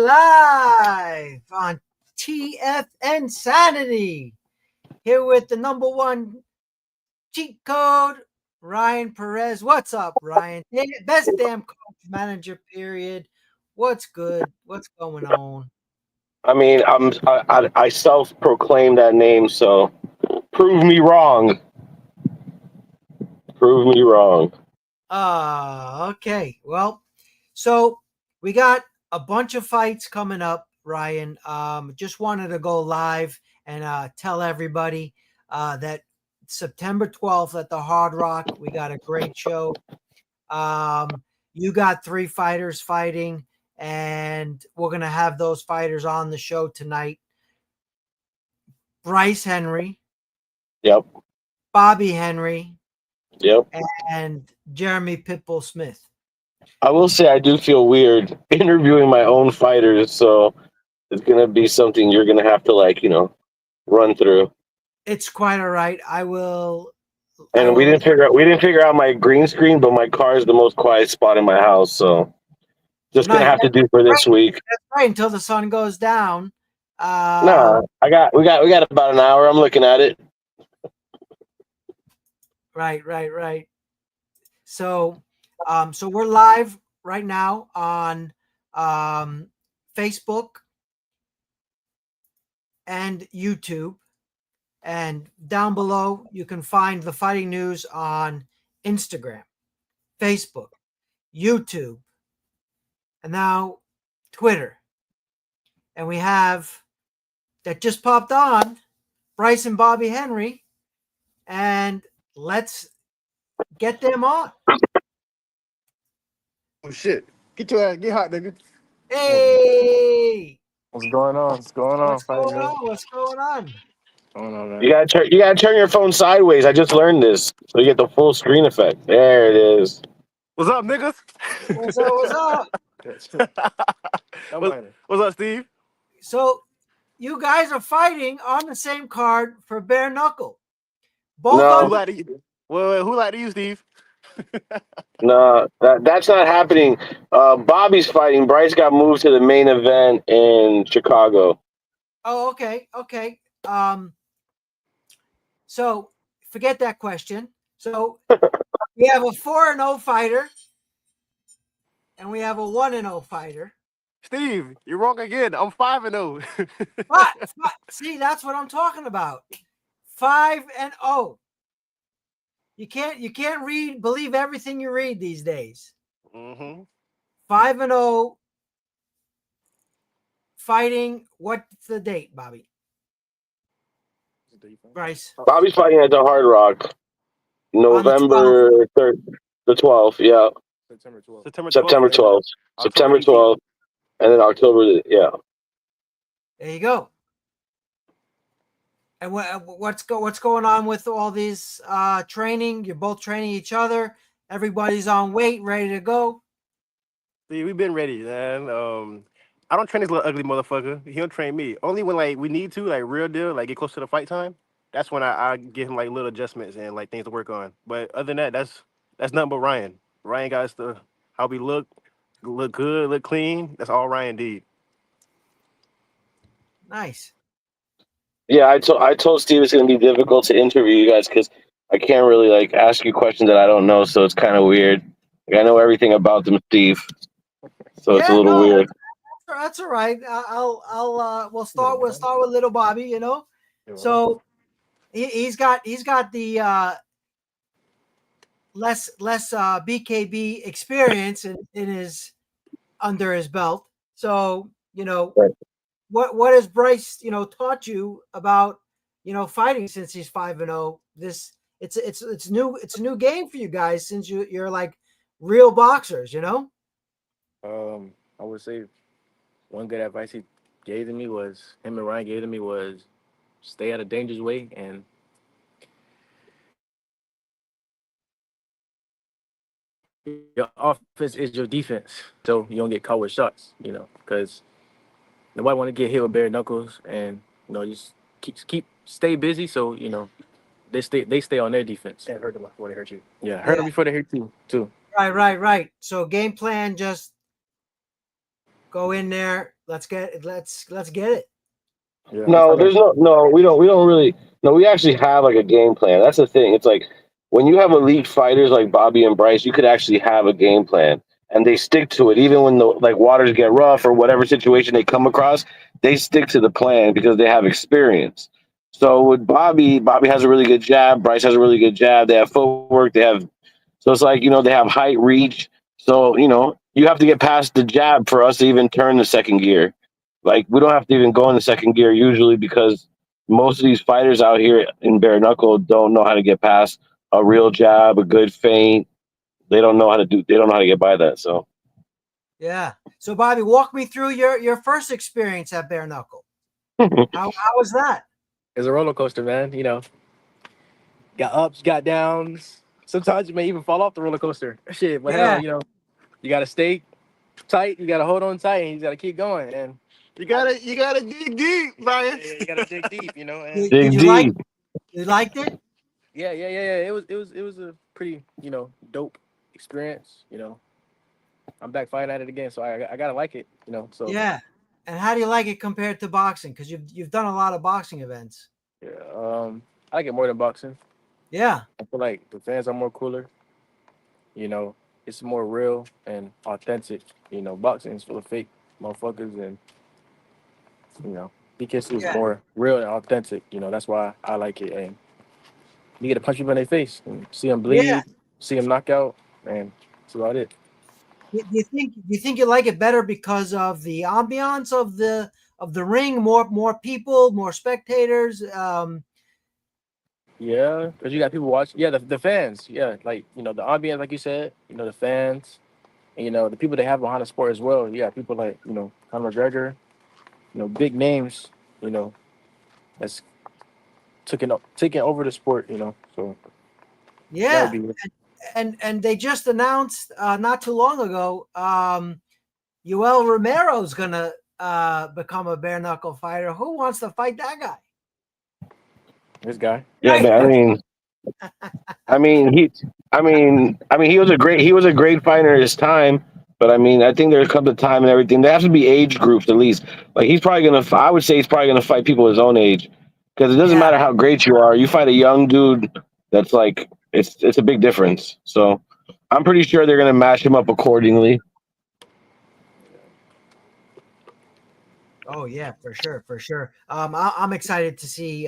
live on TFNSANITY. Here with the number one cheat code, Ryan Perez. What's up, Ryan? Best damn coach manager, period. What's good? What's going on? I mean, I self-proclaim that name, so prove me wrong. Prove me wrong. Okay. Well, so we got a bunch of fights coming up, Ryan. Just wanted to go live and tell everybody that September 12th at the Hard Rock, we got a great show. You got 3 fighters fighting, and we're going to have those fighters on the show tonight. Bryce Henry. Yep. Bobby Henry. Yep. And Jeremy Pitbull Smith. I will say I do feel weird interviewing my own fighters, so it's going to be something you're going to have to, run through. It's quite all right. I will. And we didn't figure out my green screen, but my car is the most quiet spot in my house, so just going to have to do for this week. That's right, until the sun goes down. No, we got about an hour. I'm looking at it. Right. So we're live right now on Facebook and YouTube, and down below you can find the fighting news on Instagram, Facebook, YouTube, and now Twitter. And we have that just popped on Bryce and Bobby Henry, and let's get them on. Oh shit! Get your ass, get hot, nigga. Hey, what's going on? What's going on? What's going on? Man? You gotta turn your phone sideways. I just learned this, so you get the full screen effect. There it is. What's up, niggas? What's up? What's up, Steve? So, you guys are fighting on the same card for bare knuckle. Both no. Who lied to you? Well, who lied to you, Steve? No, that's not happening. Bobby's fighting. Bryce got moved to the main event in Chicago. Oh, okay. So forget that question. So we have a 4-0 fighter, and we have a 1-0 fighter. Steve, you're wrong again. I'm 5-0. What? See, that's what I'm talking about. 5-0. You can't believe everything you read these days. 5-0 fighting. What's the date, Bobby? Bryce. Bobby's fighting at the Hard Rock, November 3rd, the 12th. Yeah. September 12th. September 12th, and then October. Yeah. There you go. And what's going on with all these training? You're both training each other. Everybody's on weight, ready to go. See, we've been ready, man. I don't train this little ugly motherfucker. He don't train me. Only when we need to, real deal, get close to the fight time. That's when I give him little adjustments and things to work on. But other than that, that's nothing but Ryan. Ryan got us to how we look good, look clean. That's all Ryan did. Nice. Yeah, I told Steve it's going to be difficult to interview you guys because I can't really ask you questions that I don't know, so it's kind of weird. I know everything about them, Steve, so it's a little weird. That's all right. We'll start with little Bobby. So he's got the less BKB experience in his under his belt. So Right. What has Bryce taught you about fighting since he's 5-0? This it's new. It's a new game for you guys since you're real boxers. I would say one good advice he gave to me was him and Ryan gave to me was stay out of danger's way and your offense is your defense, so you don't get caught with shots. Because nobody want to get hit with bare knuckles, and just stay busy. So they stay on their defense. And hurt them before they hurt you. Yeah, hurt them before they hurt you too. Right. So game plan, just Go in there. Let's get it. Let's get it. Yeah, No, there's no. We don't really. No, we actually have like a game plan. That's the thing. It's like when you have elite fighters like Bobby and Bryce, you could actually have a game plan, and they stick to it. Even when the like waters get rough or whatever situation they come across, they stick to the plan because they have experience. So with Bobby has a really good jab. Bryce has a really good jab. They have footwork. They have so it's like they have height, reach. So you have to get past the jab for us to even turn the second gear. Like we don't have to even go in the second gear usually because most of these fighters out here in bare knuckle don't know how to get past a real jab, a good feint. They don't know how to do. They don't know how to get by that. So Yeah. So Bobby, walk me through your first experience at bare knuckle. How was that? It's a roller coaster, man. Got ups, got downs. Sometimes you may even fall off the roller coaster. Shit, but Yeah. hell, you gotta stay tight. You gotta hold on tight, and you gotta keep going. And You gotta dig deep, Brian. you gotta dig deep. And Did you like? You liked it? yeah. It was a pretty dope experience. I'm back fighting at it again, so I gotta like it. So Yeah. And how do you like it compared to boxing? Because you've done a lot of boxing events. yeah. I like it more than boxing. Yeah. I feel like the fans are more cooler. It's more real and authentic. Boxing is full of fake motherfuckers, and BKFC is Yeah. more real and authentic. That's why I like it. And you get to punch people in their face and see them bleed, Yeah. see them knock out, and that's about it. Do you think you like it better because of the ambiance of the ring? More people, more spectators. Yeah, because you got people watching. Yeah, the fans. Yeah, like the ambiance, like you said. The fans, and the people they have behind the sport as well. Yeah, people like Conor McGregor. Big names. That's taking over the sport. So that would Yeah. be. And they just announced not too long ago, Yoel Romero's gonna become a bare knuckle fighter. Who wants to fight that guy? This guy. yeah, man. He was a great fighter at his time. But I think there comes a time and everything. There has to be age groups at least. Like he's probably gonna. I would say he's probably gonna fight people his own age, because it doesn't Yeah. matter how great you are. You fight a young dude that's like it's a big difference. So I'm pretty sure they're gonna mash him up accordingly. Oh yeah, for sure, for sure. I'm excited to see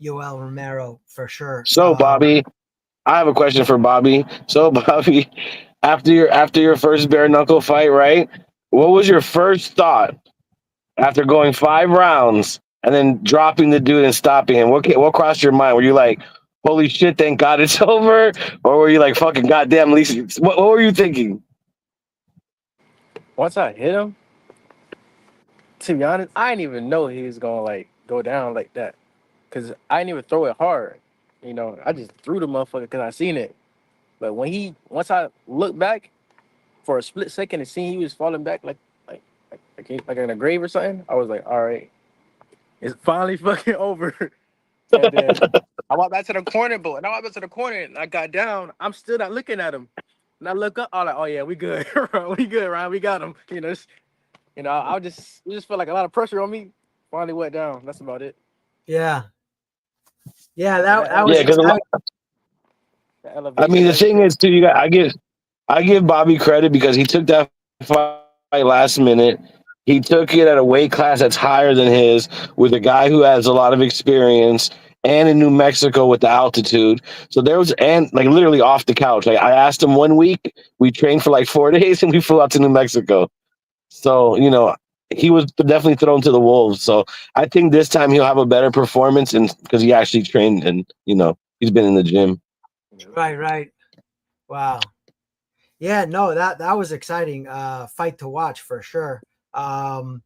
Yoel Romero for sure. So Bobby, I have a question for Bobby. So Bobby, after your first bare knuckle fight, right? What was your first thought after going 5 rounds and then dropping the dude and stopping him? What crossed your mind? Were you like, "Holy shit, thank God it's over," or were you like, "Fucking goddamn, at least"? What were you thinking? Once I hit him, to be honest, I didn't even know he was gonna like go down like that, cause I didn't even throw it hard. I just threw the motherfucker because I seen it. But once I looked back for a split second and seen he was falling back like in a grave or something, I was like, all right, it's finally fucking over. And then I walked back to the corner, but when I walked back to the corner and I got down, I'm still not looking at him. And I look up, I'm like, oh yeah, we good, we good, Ryan, we got him. I just felt like a lot of pressure on me. Finally went down. That's about it. Yeah, yeah, That that was Yeah, because exciting. elevation. the thing is too, I give Bobby credit because he took that fight last minute. He took it at a weight class that's higher than his, with a guy who has a lot of experience, and in New Mexico with the altitude. So there was, and like literally off the couch. Like I asked him one week, we trained for like 4 days and we flew out to New Mexico. So, he was definitely thrown to the wolves. So I think this time he'll have a better performance, and because he actually trained and, he's been in the gym. Right. Wow. Yeah, no, that was exciting fight to watch for sure. And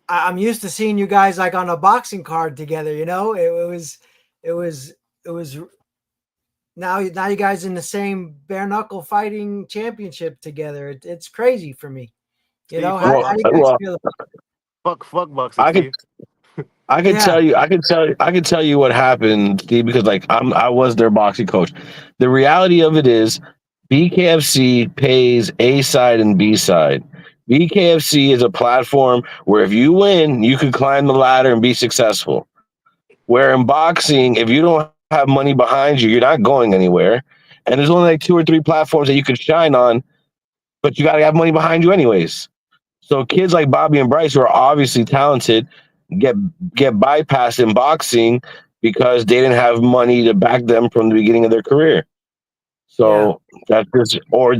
I'm used to seeing you guys like on a boxing card together. It was now you guys in the same bare knuckle fighting championship together. It's crazy for me. Steve, How do you guys Well, feel? fuck boxing, I could Steve. I can Yeah. tell you, I can tell you what happened, Steve, because like I was their boxing coach. The reality of it is, BKFC pays A side and B side. BKFC is a platform where if you win, you could climb the ladder and be successful. Where in boxing, if you don't have money behind you, you're not going anywhere. And there's only like 2 or 3 platforms that you could shine on, but you got to have money behind you anyways. So kids like Bobby and Bryce, who are obviously talented, get bypassed in boxing because they didn't have money to back them from the beginning of their career. So that's just, or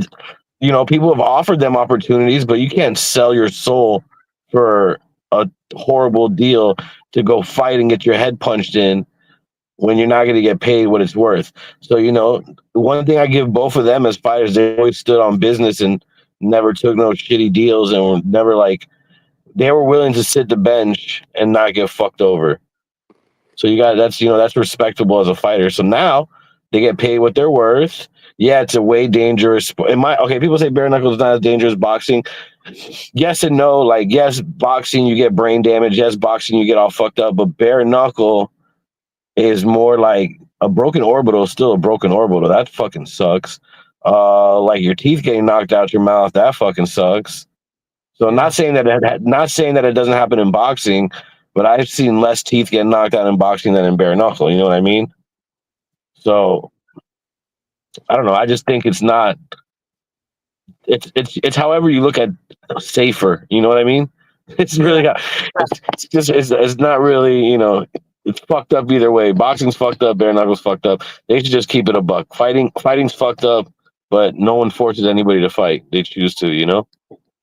people have offered them opportunities, but you can't sell your soul for a horrible deal to go fight and get your head punched in when you're not going to get paid what it's worth. So, one thing I give both of them as fighters, they always stood on business and never took no shitty deals and were never they were willing to sit the bench and not get fucked over. So that's respectable as a fighter. So now they get paid what they're worth. Yeah, it's a way dangerous sport. People say bare knuckles is not as dangerous as boxing. Yes and no. Like, yes, boxing, you get brain damage. Yes, boxing, you get all fucked up. But bare knuckle is more like a broken orbital is still a broken orbital. That fucking sucks. Like your teeth getting knocked out your mouth, that fucking sucks. So not saying that it doesn't happen in boxing, but I've seen less teeth get knocked out in boxing than in bare knuckle. You know what I mean? So I don't know. I just think it's not. It's however you look at safer. You know what I mean? It's really not. It's not really. It's fucked up either way. Boxing's fucked up. Bare knuckles fucked up. They should just keep it a buck. Fighting's fucked up, but no one forces anybody to fight. They choose to.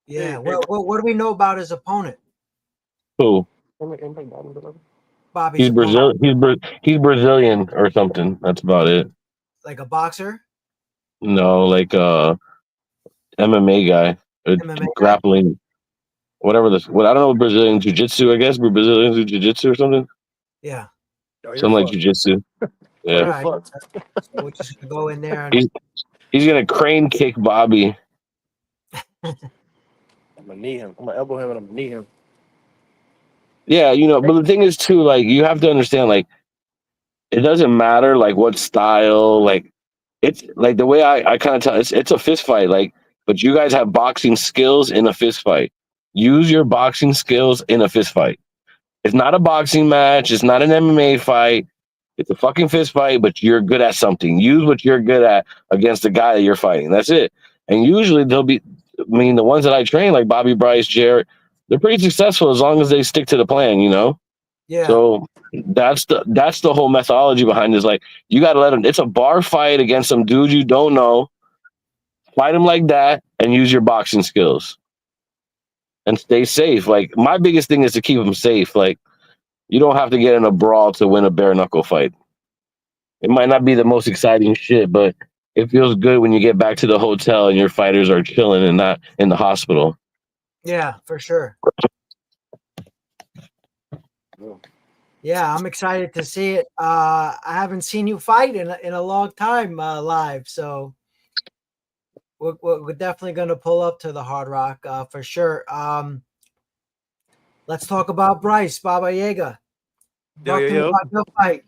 Yeah. Well, what do we know about his opponent? Who? Bobby's He's opponent. Brazilian. He's Brazilian or something. That's about it. Like a boxer? No, like MMA guy, MMA grappling, whatever this. What I don't know, Brazilian jiu-jitsu. I guess Brazilian jiu-jitsu or something. Yeah. Something like jiu-jitsu. Yeah. Right. So we're just gonna go in there and He's gonna crane kick Bobby. I'm gonna knee him. I'm gonna elbow him and I'm gonna knee him. Yeah, but the thing is too, like, you have to understand, like, it doesn't matter like what style, like, it's like the way I kind of tell it's a fist fight, like, but you guys have boxing skills in a fist fight. Use your boxing skills in a fist fight. It's not a boxing match, it's not an MMA fight. It's a fucking fist fight, but you're good at something. Use what you're good at against the guy that you're fighting. That's it. And usually the ones that I train, like Bobby, Bryce, Jarrett, they're pretty successful as long as they stick to the plan, Yeah. So that's the whole methodology behind this. Like, you got to let them. It's a bar fight against some dude you don't know. Fight him like that and use your boxing skills and stay safe. Like, my biggest thing is to keep them safe. Like, you don't have to get in a brawl to win a bare knuckle fight. It might not be the most exciting shit, but it feels good when you get back to the hotel and your fighters are chilling and not in the hospital. Yeah, for sure. Yeah, I'm excited to see it. I haven't seen you fight in a long time live, so we're definitely going to pull up to the Hard Rock for sure. Let's talk about Bryce Bomaye. Talk to me about your fight.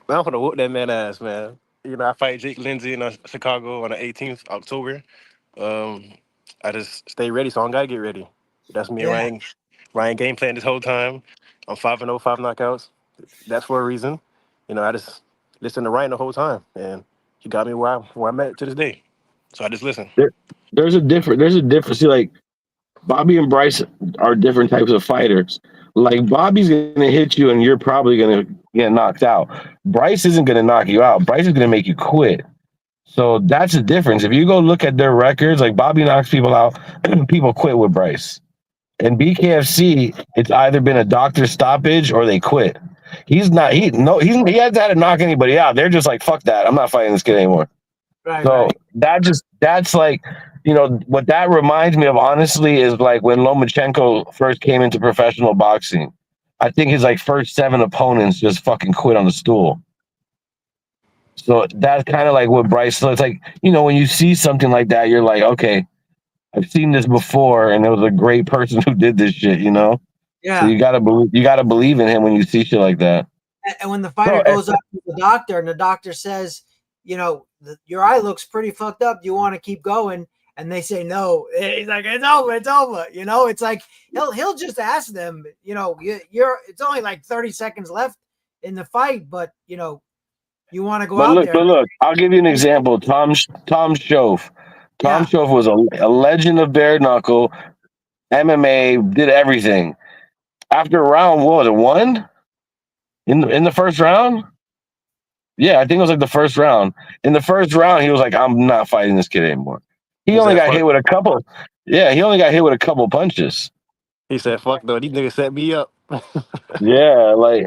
Man, I'm gonna whoop that man ass, man. I fight Jake Lindsay in Chicago on the 18th October. I just stay ready, so I don't gotta get ready. That's me and Ryan. Ryan game plan this whole time. I'm 5-0, 5 knockouts. That's for a reason. I just listened to Ryan the whole time, and he got me where I'm at to this day. So I just listen. There's a difference. See, like, Bobby and Bryce are different types of fighters. Like, Bobby's gonna hit you, and you're probably gonna get knocked out. Bryce isn't gonna knock you out. Bryce is gonna make you quit. So that's the difference. If you go look at their records, like, Bobby knocks people out, people quit with Bryce. And BKFC, it's either been a doctor stoppage or they quit. He hasn't had to knock anybody out. They're just like, fuck that. I'm not fighting this kid anymore. Right. So that's like, what that reminds me of, honestly, is like when Lomachenko first came into professional boxing. I think his like first 7 opponents just fucking quit on the stool. So that's kind of like what Bryce. So it's like, when you see something like that, you're like, okay, I've seen this before, and it was a great person who did this shit, Yeah. So you gotta believe in him when you see shit like that. And when the fighter goes up to the doctor and the doctor says your eye looks pretty fucked up. Do you want to keep going? And they say no. He's like, it's over. It's over. It's like he'll just ask them. It's only like 30 seconds left in the fight, but you want to go But out look, there. I'll give you an example. Tom Schoaf. Tom Yeah. Schoaf was a legend of bare knuckle, MMA, did everything. After round, what was it, one? In the first round? Yeah, I think it was like the first round. In the first round, he was like, I'm not fighting this kid anymore. He He only said, got fuck. hit with a couple. Yeah, he only got hit with a couple punches. He said, fuck though. These niggas set me up. Yeah, like,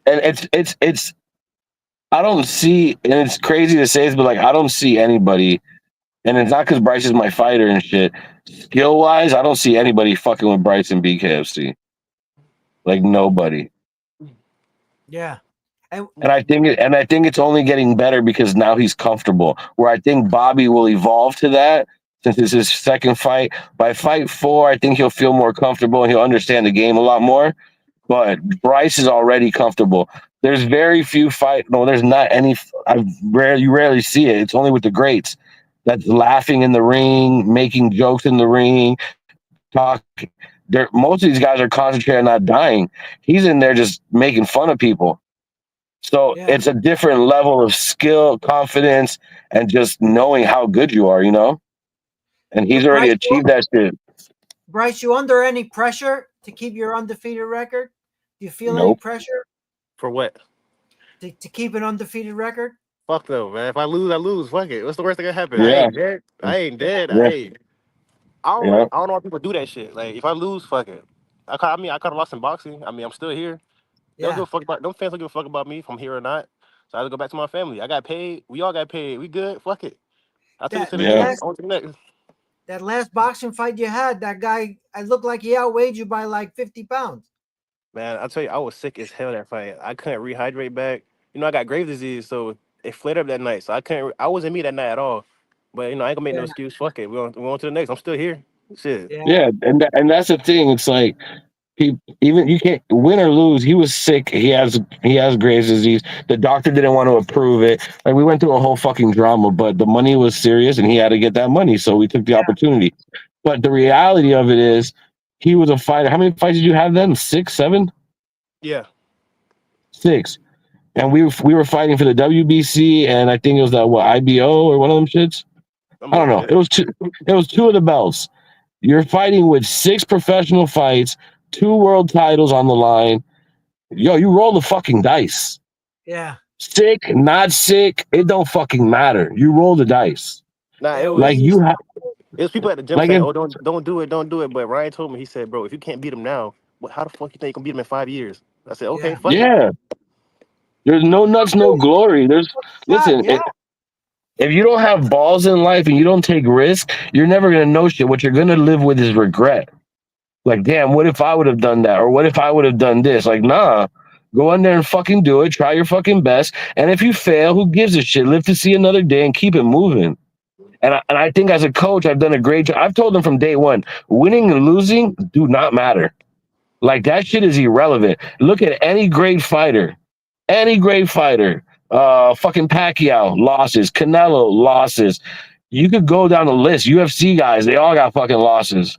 and it's I don't see, and it's crazy to say this, but like I don't see anybody, and it's not because Bryce is my fighter and shit. Skill wise, I don't see anybody fucking with Bryce in BKFC. Like nobody. Yeah. And I think it's only getting better because now he's comfortable. Where I think Bobby will evolve to that since it's his second fight. By fight 4, I think he'll feel more comfortable and he'll understand the game a lot more. But Bryce is already comfortable. There's very few there's not any. You rarely see it. It's only with the greats that's laughing in the ring, making jokes in the ring, talking. Most of these guys are concentrated on not dying. He's in there just making fun of people. So Yeah. it's a different level of skill, confidence, and just knowing how good you are, And he's already achieved that shit. Bryce, you under any pressure to keep your undefeated record? Do you feel any Nope. pressure For what? to keep an undefeated record? Fuck though, man. If I lose, I lose. Fuck it. What's the worst that can happen? I Yeah. ain't dead. I ain't dead. Yeah. I don't Yeah. like. I don't know why people do that shit. Like, if I lose, fuck it. I could have lost in boxing. I mean, I'm still here. They don't give Yeah. a fuck about. Them fans don't give a fuck about me if I'm here or not. So I have to go back to my family. I got paid. We all got paid. We good. Fuck it. I took it to the Yeah. chin. On to the next. That last boxing fight you had, that guy, I looked like he outweighed you by like 50 pounds. Man, I tell you, I was sick as hell that fight. I couldn't rehydrate back. I got Graves' disease, so it flared up that night. So I couldn't. I wasn't me that night at all. But I ain't gonna make no Yeah. excuse. Fuck it. We're on to the next. I'm still here. Shit. Yeah. Yeah. And that's the thing. It's like even you can't win or lose. He was sick. He has Graves' disease. The doctor didn't want to approve it. Like we went through a whole fucking drama, but the money was serious and he had to get that money. So we took the opportunity. But the reality of it is he was a fighter. How many fights did you have then? 6, 7? Yeah. 6. And we were fighting for the WBC, and I think it was that IBO or one of them shits. I don't know. It was two of the belts. You're fighting with 6 professional fights, 2 world titles on the line. Yo, you roll the fucking dice. Yeah. Sick, not sick, it don't fucking matter. You roll the dice. Nah, it Like was. you have, It was people at the gym like saying, if, "Oh, don't do it, don't do it." But Ryan told me, he said, "Bro, if you can't beat him now, how the fuck you think you can beat him in 5 years?" I said, "Okay, Yeah. fuck it." yeah. There's no nuts, no glory. Listen. Yeah. If you don't have balls in life and you don't take risks, you're never gonna know shit. What you're gonna live with is regret. Like, damn, what if I would have done that? Or what if I would have done this? Like, nah. Go in there and fucking do it. Try your fucking best. And if you fail, who gives a shit? Live to see another day and keep it moving. And I think as a coach, I've done a great job. I've told them from day one, winning and losing do not matter. Like that shit is irrelevant. Look at any great fighter. Any great fighter. Fucking Pacquiao, losses. Canelo, losses. You could go down the list. UFC guys, they all got fucking losses.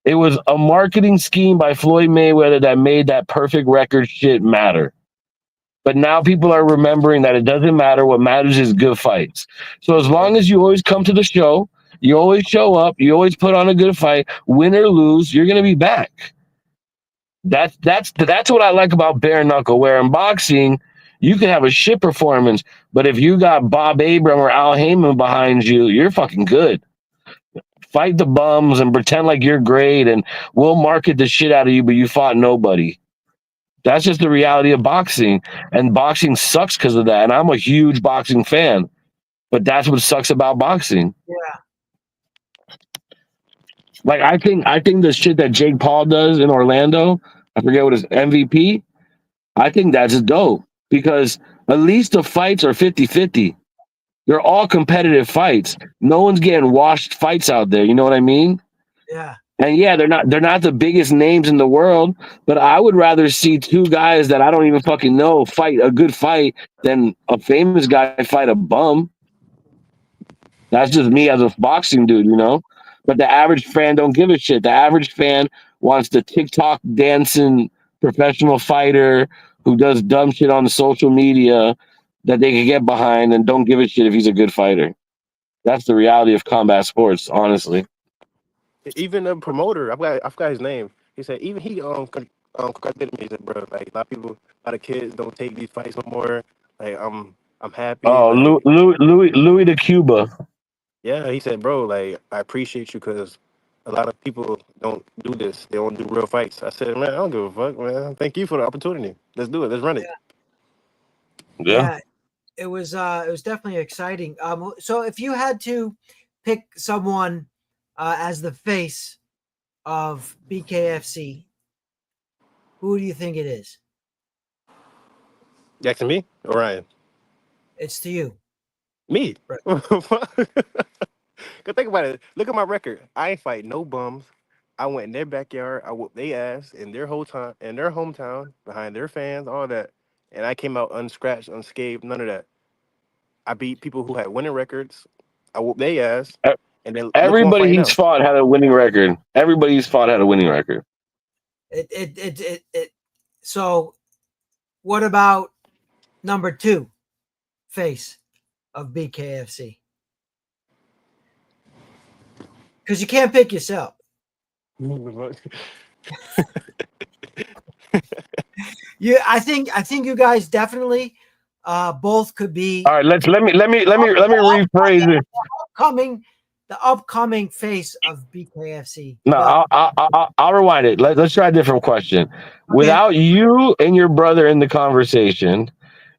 It was a marketing scheme by Floyd Mayweather that made that perfect record shit matter. But now people are remembering that it doesn't matter. What matters is good fights. So as long as you always come to the show, you always show up, you always put on a good fight, win or lose, you're gonna be back. That's what I like about bare knuckle. Where in boxing, you can have a shit performance, but if you got Bob Arum or Al Heyman behind you, you're fucking good. Fight the bums and pretend like you're great, and we'll market the shit out of you, but you fought nobody. That's just the reality of boxing, and boxing sucks because of that. And I'm a huge boxing fan, but that's what sucks about boxing. Yeah. Like I think the shit that Jake Paul does in Orlando, I forget what his MVP. I think that's dope because at least the fights are 50-50. They're all competitive fights. No one's getting washed fights out there. You know what I mean? Yeah. And yeah, they're not the biggest names in the world, but I would rather see two guys that I don't even fucking know fight a good fight than a famous guy fight a bum. That's just me as a boxing dude, you know. But the average fan don't give a shit. The average fan wants the TikTok dancing professional fighter who does dumb shit on social media that they can get behind and don't give a shit if he's a good fighter. That's the reality of combat sports, honestly. Even the promoter, I forgot his name. He said even he congratulated me. He said, bro, like a lot of people, a lot of kids don't take these fights no more. Like I'm happy. Oh, Like Louis de Cuba. yeah, he said, bro, like I appreciate you because a lot of people don't do this. They don't do real fights. I said, man, I don't give a fuck, man. Thank you for the opportunity. Let's do it. Let's run it. Yeah. Yeah, it was definitely exciting. So if you had to pick someone as the face of BKFC, who do you think it is? You asking me or Ryan? It's to you. Me. Right. Cause think about it. Look at my record. I ain't fight no bums. I went in their backyard. I whooped their ass in their hometown, behind their fans, all that. And I came out unscratched, unscathed, none of that. I beat people who had winning records. I whooped their ass. E- And then look who I'm Everybody fighting he's now. fought had a winning record. Everybody he's fought had a winning record. So what about number 2 face of BKFC? Because you can't pick yourself. I think you guys definitely both could be All right, let me rephrase it. the upcoming face of BKFC. No, But I'll rewind it. Let's try a different question. okay, Without you and your brother in the conversation,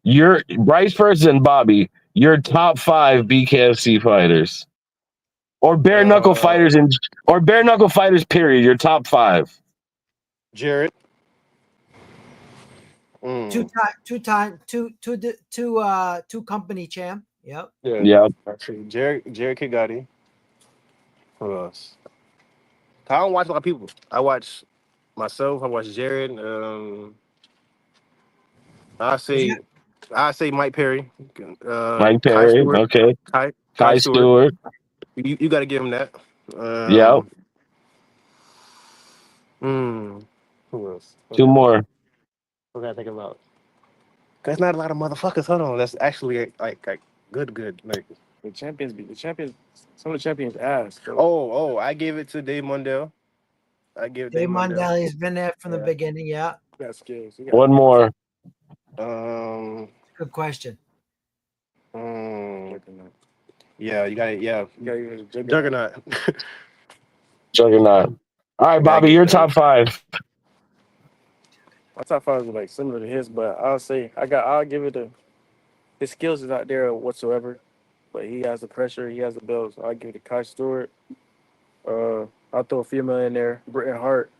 you're Bryce first and Bobby. Your top 5 BKFC fighters, or bare knuckle fighters, or bare knuckle fighters. Period. Your top 5. Jared. two company champ. Yep. Yeah. Yeah. Actually, Jared Kigati. Who else? I don't watch a lot of people. I watch myself. I watch Jared. I say Yeah. I say Mike Perry. Mike Kai Perry. Stewart. Okay. Kai Kai Stewart. Stewart. You got to give him that. Yep. Who else? 2 more. What gotta think about? There's not a lot of motherfuckers. Hold on. That's actually like good. Like The champions, some of the champions asked. So. oh, I gave it to Dave Mundell. I give Dave Dave Mundell. Mondale has been there from the Yeah. beginning. Yeah. Got skills. He got 1 more. Good question. Yeah, you got it. Yeah, You got Juggernaut. Juggernaut. All right, I gotta Bobby, get your that. top 5. my top 5 is like similar to his, but I'll give it to his skills is not there whatsoever. But he has the pressure, he has the belts. So I'll give it to Kai Stewart. I'll throw a female in there, Britain Hart.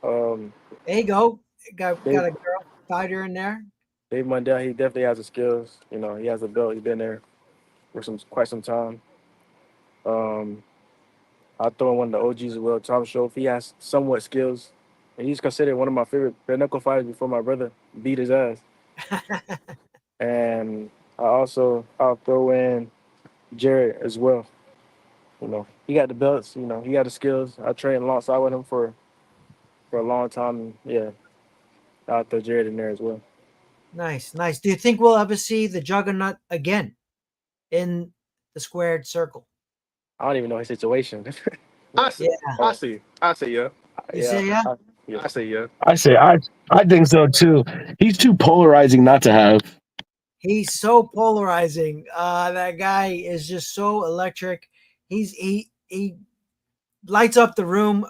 There you go. Got Dave, a girl fighter in there. Dave Mundell, he definitely has the skills. You know, he has a belt. He's been there for quite some time. I'll throw in one of the OGs as well, Tom Schoaf. He has somewhat skills. And he's considered one of my favorite bare knuckle fighters before my brother beat his ass. And I'll throw in Jared as well. You know, he got the belts, you know, he got the skills. I trained alongside with him for a long time. And yeah, I'll throw Jared in there as well. Nice. Do you think we'll ever see the Juggernaut again in the squared circle? I don't even know his situation. I say yeah. You say yeah? I say yeah. I think so too. He's too polarizing not to have. He's so polarizing. That guy is just so electric. He lights up the room.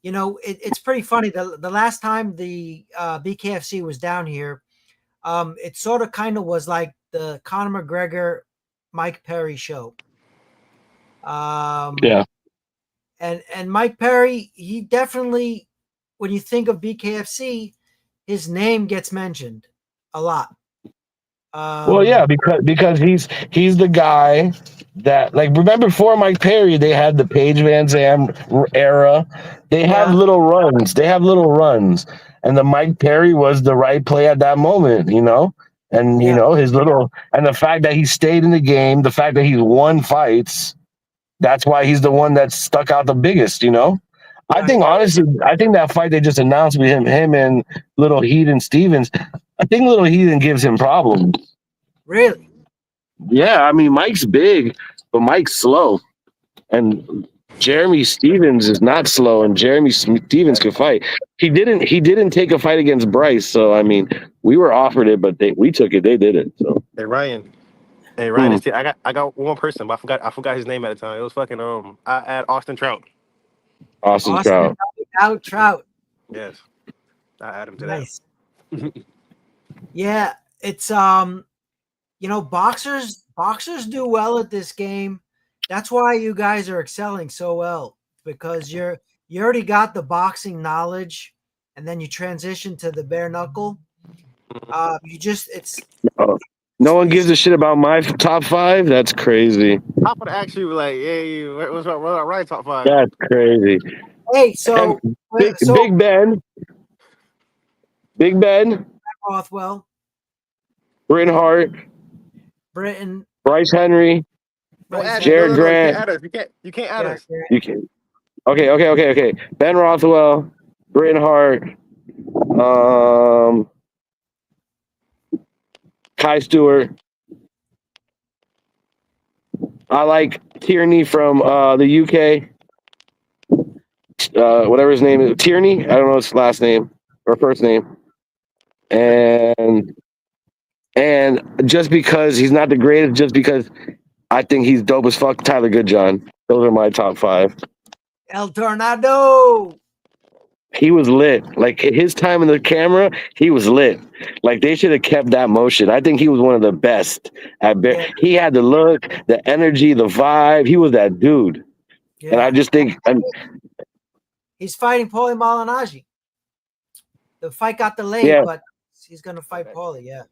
You know, it's pretty funny. The last time the BKFC was down here, it sort of kind of was like the Conor McGregor, Mike Perry show. Yeah. And Mike Perry, he definitely, when you think of BKFC, his name gets mentioned a lot. Well, yeah, because he's the guy that, like, remember before Mike Perry, they had the Paige Van Zam era. They have Yeah. little runs. And the Mike Perry was the right play at that moment, you know. And Yeah. and the fact that he stayed in the game, the fact that he's won fights, that's why he's the one that stuck out the biggest, you know. I Right. think honestly, I think that fight they just announced with him and Little Heathen Stevens, I think Little Heathen gives him problems. Really? Yeah, I mean Mike's big, but Mike's slow, and Jeremy Stevens is not slow, and Jeremy Stevens could fight. He didn't take a fight against Bryce, so I mean we were offered it, but we took it. They did it. So Hey Ryan. Hey Hmm. Ryan, I got one person, but I forgot his name at the time. It was fucking I add Austin Trout. Austin Austin Trout. Trout. Yes. I add him to Nice. that. Yeah, it's boxers do well at this game. That's why you guys are excelling so well, because you already got the boxing knowledge, and then you transition to the bare knuckle. Oh, no one gives a shit about my top five. That's crazy. I would actually be like, hey, what's up, right top five? That's crazy. Hey, so Big Ben, Rothwell, Bret Hart, Britain, Bryce Henry, Don't add Jared no, you Grant. can't add us. You can't add us. You can. Okay. Ben Rothwell, Bret Hart, Kai Stewart. I like Tierney from the UK. Whatever his name is, Tierney. I don't know his last name or first name. And just because he's not the greatest, just because I think he's dope as fuck, Tyler Goodjohn. Those are my top five. El Tornado. He was lit. Like his time in the camera, he was lit. Like they should have kept that motion. I think he was one of the best at Yeah. He had the look, the energy, the vibe. He was that dude. Yeah. And I just think he's fighting Paulie Malignaggi. The fight got delayed, yeah. but he's gonna fight Paulie. Yeah.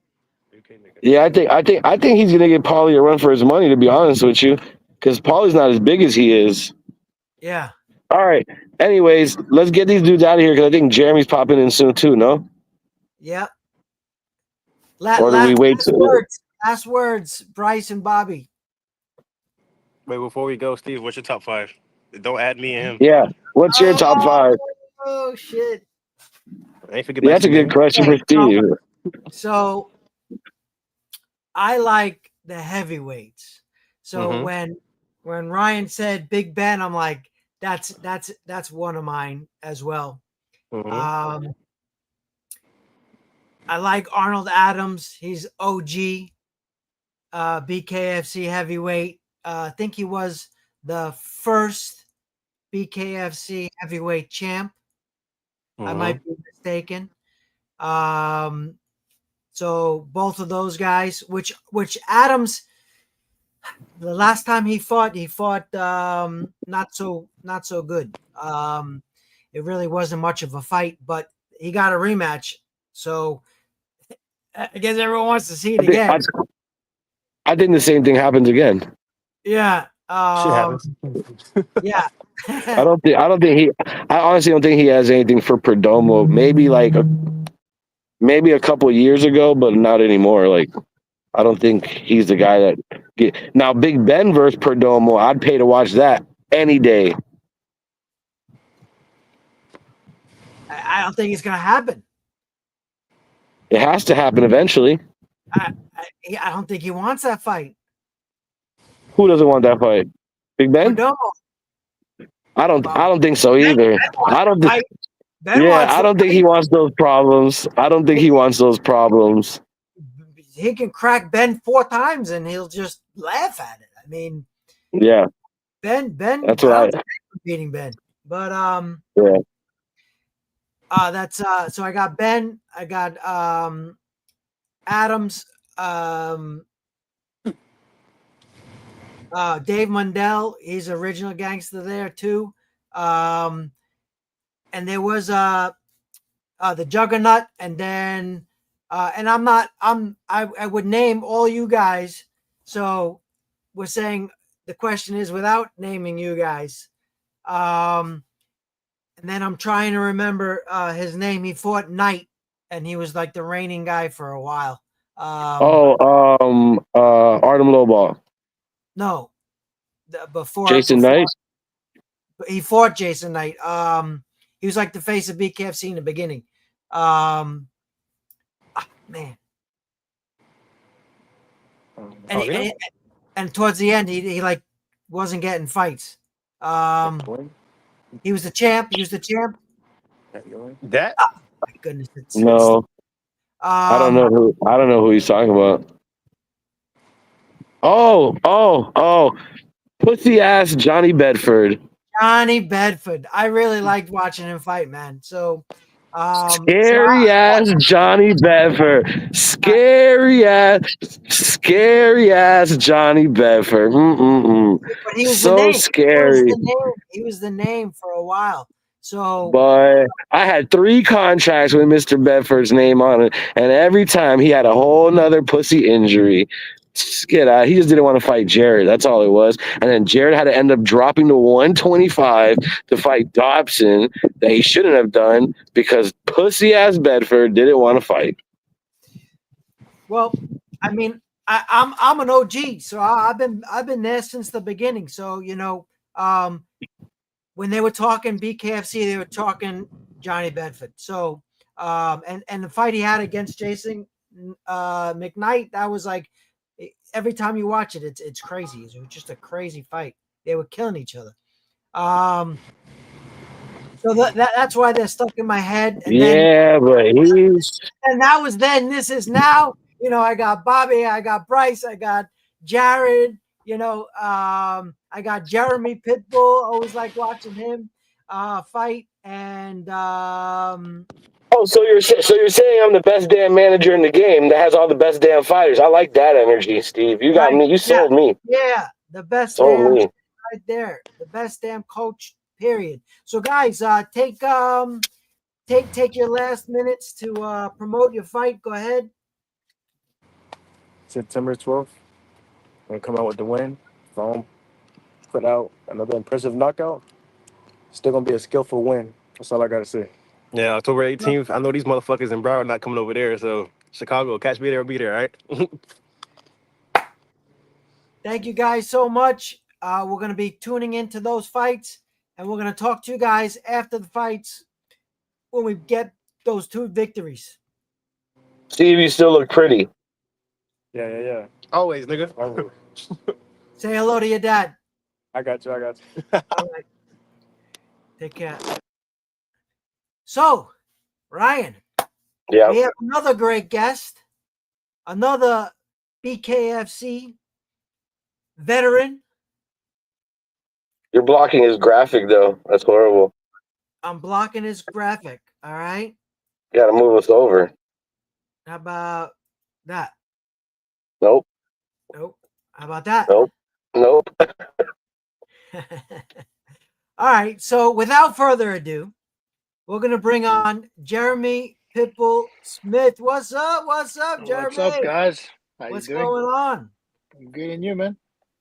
Yeah, I think he's gonna get Paulie a run for his money, to be honest with you. Because Paulie's not as big as he is. Yeah. All right. Anyways, let's get these dudes out of here because I think Jeremy's popping in soon too, no? Yeah. Or do we wait? Last words, Bryce and Bobby. Wait, before we go, Steve, what's your top five? Don't add me and him. Yeah. What's your top five? Oh shit. I ain't forget Yeah, that's a good question for Steve. So I like the heavyweights. So when Ryan said Big Ben, I'm like, that's one of mine as well. I like Arnold Adams. He's OG, BKFC heavyweight. I think he was the first BKFC heavyweight champ. I might be mistaken. So both of those guys, which Adams, the last time he fought not so good. It really wasn't much of a fight, but he got a rematch. So I guess everyone wants to see it again. I think the same thing happens again. Yeah. Shit happens. Yeah. I honestly don't think he has anything for Perdomo. Maybe a couple of years ago, but not anymore. Like, I don't think he's the guy that now Big Ben versus Perdomo. I'd pay to watch that any day. I don't think it's gonna happen. It has to happen eventually. I don't think he wants that fight. Who doesn't want that fight? Big Ben? Perdomo. I don't think so either. I don't think he wants those problems. I don't think he wants those problems. He can crack Ben 4 times and he'll just laugh at it. I mean, yeah. Ben. That's what beating Ben, but yeah. That's so I got Ben. I got Adams. Dave Mundell. He's original gangster there too. And there was the Juggernaut, and then And I would name all you guys. So we're saying the question is without naming you guys. And then I'm trying to remember his name. He fought Knight, and he was like the reigning guy for a while. Artem Lowball. No, before Jason Knight. he fought Jason Knight. He was like the face of BKFC in the beginning. Man. And towards the end, he like wasn't getting fights. He was the champ. That? Oh, my goodness. No. I don't know who he's talking about. Oh. Pussy ass Johnny Bedford. Johnny Bedford. I really liked watching him fight, man. So scary ass Johnny Bedford. Scary ass Johnny Bedford. But he was so the name. Scary. He was the name for a while. So, but I had 3 contracts with Mr. Bedford's name on it, and every time he had a whole nother pussy injury. Get out. He just didn't want to fight Jared. That's all it was. And then Jared had to end up dropping to 125 to fight Dobson that he shouldn't have done because pussy ass Bedford didn't want to fight. Well, I mean, I'm an OG, so I've been there since the beginning. So when they were talking BKFC, they were talking Johnny Bedford. So and the fight he had against Jason McKnight, that was like every time you watch it, it's crazy. It was just a crazy fight. They were killing each other. So that's why they're stuck in my head. And that was then. This is now. I got Bobby, I got Bryce, I got Jared. I got Jeremy Pitbull. Always like watching him fight. And so you're saying I'm the best damn manager in the game that has all the best damn fighters. I like that energy, Steve. You got me. You sold me. Yeah, the best damn right there. The best damn coach. Period. So guys, take your last minutes to promote your fight. Go ahead. September 12th. I'm gonna come out with the win. If I don't put out another impressive knockout, still gonna be a skillful win. That's all I gotta say. Yeah, October 18th. I know these motherfuckers in Broward not coming over there, so Chicago, catch me there or be there, all right? Thank you guys so much. We're gonna be tuning into those fights, and we're gonna talk to you guys after the fights when we get those 2 victories. Steve, you still look pretty. Yeah. Always, nigga. Say hello to your dad. I got you. All right. Take care. So, Ryan, we have another great guest, another BKFC veteran. You're blocking his graphic, though. That's horrible. I'm blocking his graphic. All right. You gotta move us over. How about that? Nope. How about that? Nope. All right. So without further ado, we're gonna bring on Jeremy Pitbull Smith. What's up, Jeremy? What's up, guys? What's going on? I'm good, and you, man?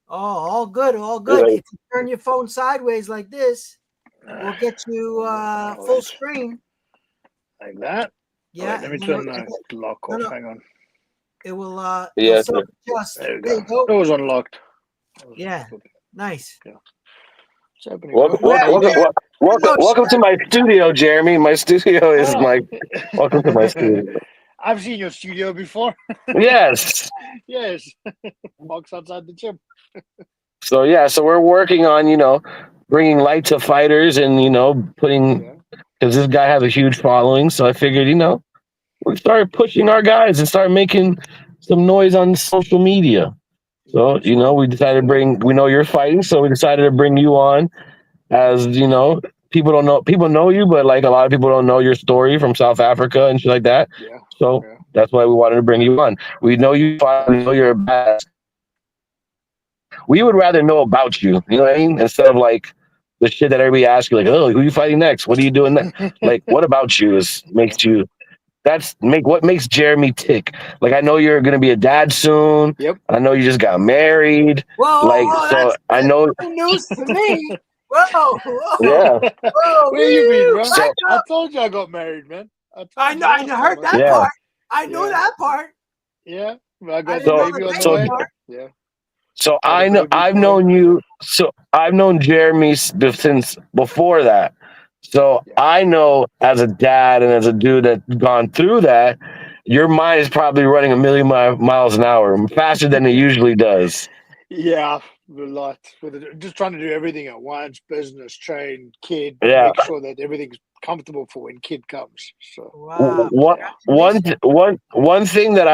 Oh, all good. Right. If you turn your phone sideways like this, we'll get you full screen. Like that? Yeah. Right, let me turn the lock off. Hang on. It will Yes. There you go. It was unlocked. Yeah. Nice. Yeah. What's happening? Welcome to my studio, Jeremy. My studio is welcome to my studio. I've seen your studio before. Yes. Yes. Box outside the gym. So we're working on, bringing light to fighters and, putting, because this guy has a huge following. So I figured, we start pushing our guys and start making some noise on social media. So, we decided we know you're fighting. So we decided to bring you on as, people know you, but like a lot of people don't know your story from South Africa and shit like that. Yeah. So that's why we wanted to bring you on. We know you fight, we know you're a badass. We would rather know about you, you know what I mean? Instead of like the shit that everybody asks you, like, oh, who are you fighting next? What are you doing next? Like, what about you makes you what makes Jeremy tick. Like I know you're gonna be a dad soon. Yep. I know you just got married. Whoa, So I that's know. news to me. Whoa, Yeah. whoa, Where you been, bro? So I told you I got married, man. I know, I heard that Yeah. part. I knew Yeah. that part. Yeah, I I got didn't the know baby the on the so way. baby part. Yeah. so Got a I know baby I've boy. known you. So I've known Jeremy since before that. So Yeah. I know as a dad and as a dude that's gone through that, your mind is probably running a million miles an hour faster than it usually does. Yeah, a lot. Just trying to do everything at once: business, train, kid, Yeah. make sure that everything's comfortable for when kid comes. So Wow, One thing that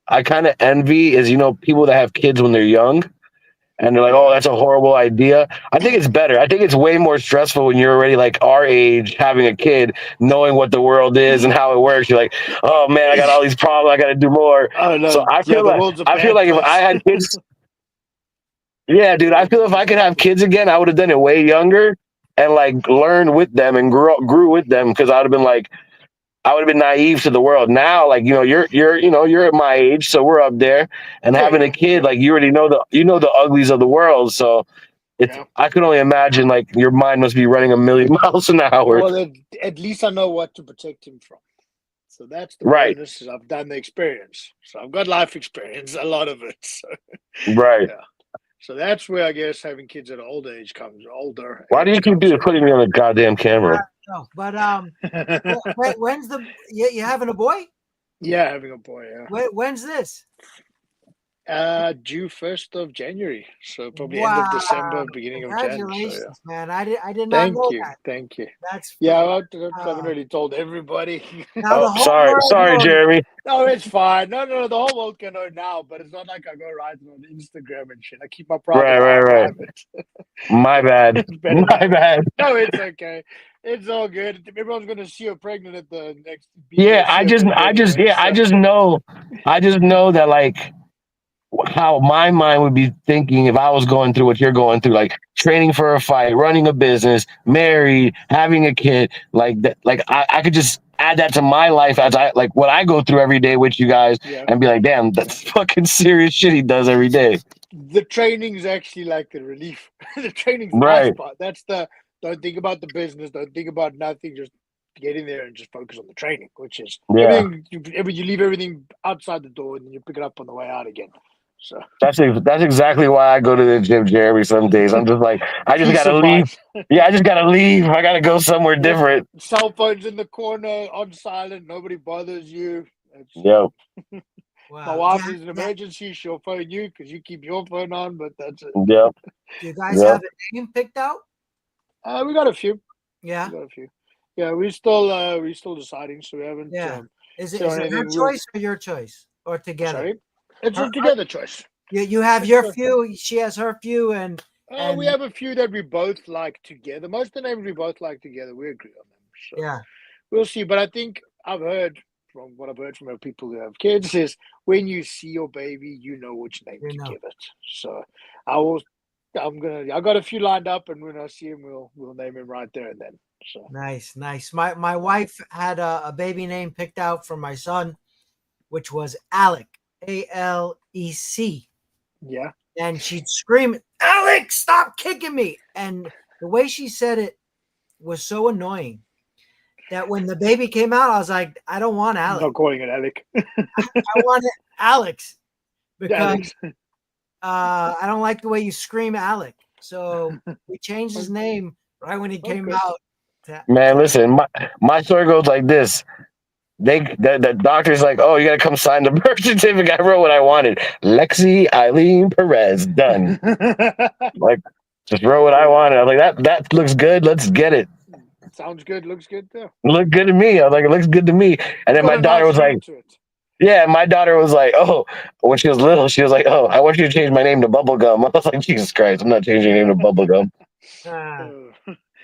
I kind of envy is people that have kids when they're young and they're like, oh, yeah, that's a horrible idea. I think it's better. I think it's way more stressful when you're already like our age, having a kid, knowing what the world is and how it works. You're like, oh man, I got all these problems. I got to do more. oh So no, yeah, the world's a I feel bad like if I place. had kids, yeah, dude, I feel if I could have kids again, I would have done it way younger and like learned with them and grew with them because I would have been like. I would have been naive to the world. Now, like you're at my age, so we're up there. And having a kid, like you already know the uglies of the world. So it's Yeah. I can only imagine like your mind must be running a million miles an hour. Well, at least I know what to protect him from. So that's the Right, bonus. Is I've done the experience, so I've got life experience, a lot of it. So, right. yeah. So that's where I guess having kids at an older age Why do you keep comes putting me on the goddamn I camera? don't know. But in. when's you having a boy? Yeah, having a boy. Yeah. When's this? Due 1st of January, so probably end of Wow! December, beginning of Jan. So yeah. Congratulations, man. I did not know that. Thank you. That's Yeah, I haven't uh, really told everybody. now Oh, the whole world sorry, knows. Jeremy. No, it's fine. No, the whole world can know now, but it's not like I go writing on Instagram and shit. I keep my private life Right. private. My Yeah, bad. it's better My that way. bad. No, it's okay. It's all good. Everyone's gonna see you pregnant at the next Yeah, BKFC event anyway. I So just know that like how my mind would be thinking if I was going through what you're going through, like training for a fight, running a business, married, having a kid, like that. Like I could just add that to my life as I like what I go through every day with you guys, yeah. and be like, damn, that's fucking serious shit he does every day. The training is actually like the relief. The training's the nice Right. part. That's the don't think about the business, don't think about nothing, just get in there and just focus on the training, which is Yeah. everything. You leave everything outside the door and then you pick it up on the way out again. So That's exactly why I go to the gym, Jeremy. Some days I'm just like, I just peace gotta of leave. mind. Yeah, I just gotta leave. I gotta go somewhere Yep. different. Cell phones in the corner on silent, nobody bothers you. Yep. My Wow. wife is an emergency, she'll phone you because you keep your phone on, but that's it. Yep. Do you guys Yep. have a name picked out? We got a few. Yeah. We got a few. Yeah, we're still deciding, so we haven't. Yeah. Is said it her anything. choice or your choice or together? Sorry, it's Her- a together choice. You have your few. She has her few, and We have a few that we both like together. Most of the names we both like together, we agree on them. So yeah. we'll see. But I think I've heard from what I've heard from our people who have kids is when you see your baby, you know which name to give it. So I got a few lined up, and when I see him, we'll name him right there and then. So Nice. My wife had a baby name picked out for my son, which was Alec, Alec. yeah. And she'd scream, "Alec, stop kicking me!" And the way she said it was so annoying that when the baby came out, I was like, I don't want I'm Alec. not calling it Alec. I want it Alex because Alex. I don't like the way you scream Alec. So we changed his name right when he came out. Man, listen, my story goes like this. The doctor's like, oh, you gotta come sign the birth certificate. I wrote what I wanted. Lexi Eileen Perez, done. Like, just wrote what I wanted. I was like, that looks good. Let's get it. Sounds good. Looks good too. Look good to me. I was like, it looks good to me. And then my daughter was like, yeah, my daughter was like, oh, when she was little, she was like, oh, I want you to change my name to Bubblegum. I was like, Jesus Christ, I'm not changing your name to Bubblegum.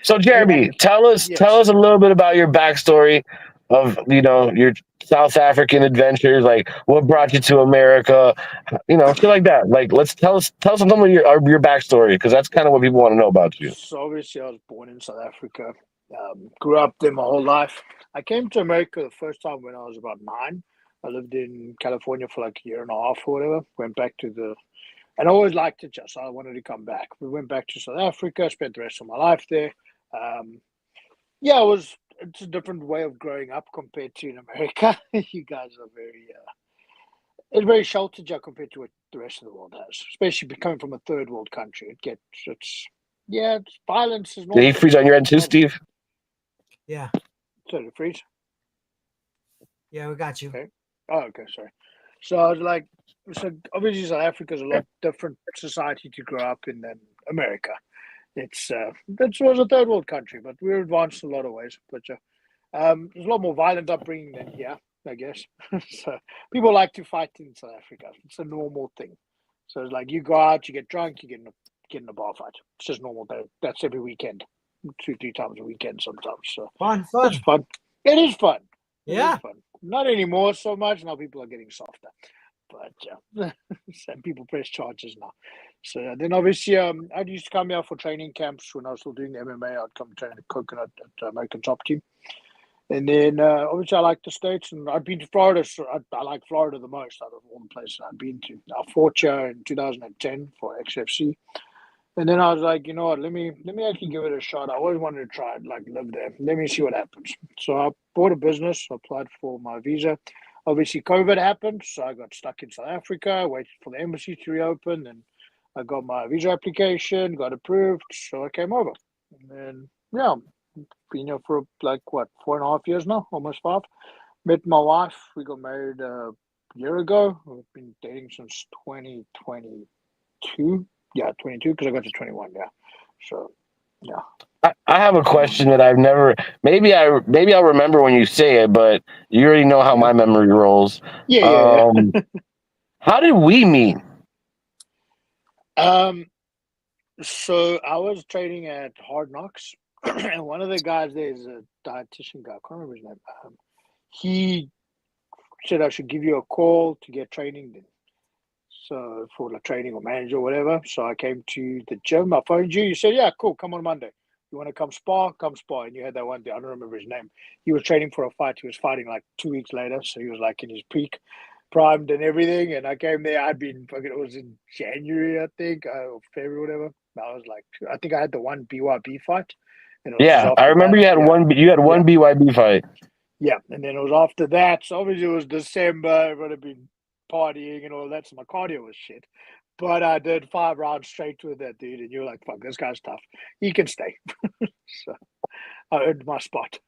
So Jeremy, tell us a little bit about your backstory of your South African adventures. Like, what brought you to America? Shit like that. Like, let's tell us some of your backstory because that's kind of what people want to know about you. So obviously, I was born in South Africa. Grew up there my whole life. I came to America the first time when I was about 9. I lived in California for like a year and a half or whatever. Went back to and I always liked it, so I wanted to come back. We went back to South Africa, spent the rest of my life there. Yeah, it's a different way of growing up compared to in America. You guys are it's very sheltered compared to what the rest of the world has, especially coming from a third world country. It's violence is Did normal. he freeze on your end too, Steve? Yeah. So the freeze. Yeah, we got you. Okay. Oh, okay, sorry. So I was like, so obviously South Africa is a lot different society to grow up in than America. It's that was a third world country, but we're advanced in a lot of ways. But there's a lot more violent upbringing than here, I guess. So people like to fight in South Africa. It's a normal thing. So it's like you go out, you get drunk, you get in a bar fight. It's just normal. That's every weekend, 2-3 times a weekend sometimes. So Fun. it's fun. It is fun. Yeah. It is fun. Not anymore so much. Now people are getting softer. But some people press charges now. So then obviously I used to come here for training camps when I was still doing the MMA. I'd come train the Coconut at American Top Team. And then obviously I like the States, and I've been to Florida, so I like Florida the most out of all the places I've been to. I fought here in 2010 for XFC. And then I was like, you know what, let me actually give it a shot. I always wanted to try it, like live there. Let me see what happens. So I bought a business, applied for my visa. Obviously, COVID happened, so I got stuck in South Africa, waited for the embassy to reopen, and I got my visa application, got approved, so I came over. And then, yeah, been here for like, 4.5 years now, almost 5. Met my wife. We got married a year ago. We've been dating since 2022. Yeah, 22, because I got to 21, yeah. So, yeah. I have a question that I've never. Maybe I'll remember when you say it, but you already know how my memory rolls. Yeah. How did we meet? So I was training at Hard Knocks, and one of the guys there is a dietitian guy. I can't remember his name. He said I should give you a call to get training then. So for the training or manager or whatever. So I came to the gym. I phoned you. You said, yeah, cool. Come on Monday. You want to come spar? Come spar. And you had that one day. I don't remember his name. He was training for a fight. He was fighting like 2 weeks later. So he was like in his peak, primed and everything. And I came there. It was in January, I think, or February, whatever. I think I had the one BYB fight. And it was Yeah, I remember you had one. You had one BYB fight. Yeah, and then it was after that. So obviously it was December. Everyone had been partying and all that, so my cardio was shit. But I did 5 rounds straight with that dude, and you're like, fuck, this guy's tough. He can stay. So I earned my spot.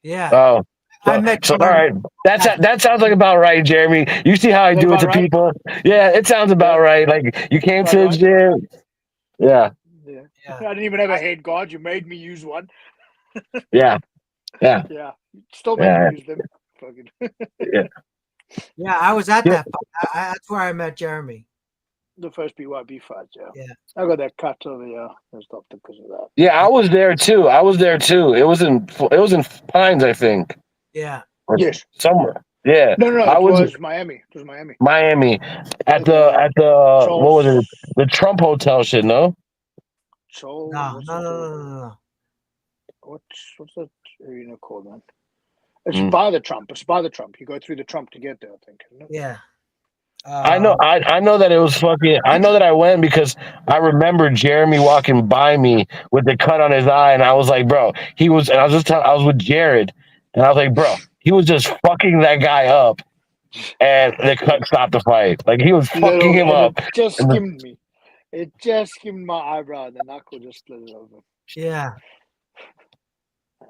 Yeah. Oh. I met so all right. That sounds like about right, Jeremy. You see how I do it to people? Yeah, it sounds about right. Like you came to the gym. Yeah. I didn't even have a head guard. You made me use one. Yeah. Still make me use them. Fucking. Yeah, I was at that fight. That's where I met Jeremy. The first BYB fight, yeah. I got that cut over here and stuff because of that. Yeah, I was there too. It was in Pines, I think. Yeah. Yes. Somewhere. Yeah. No, it was Miami. It was Miami. Miami. At the what was it? The Trump Hotel shit, no? No. What's that arena called, man? It's by the Trump. It's by the Trump. You go through the Trump to get there, I think, isn't it? Yeah. I know that it was fucking. I know that I went because I remember Jeremy walking by me with the cut on his eye, and I was like, bro, I was with Jared, and I was like, bro, he was just fucking that guy up, and the cut stopped the fight. Like he was fucking him up. It just skimmed me. It just skimmed my eyebrow, and the knuckle just split it over. Yeah.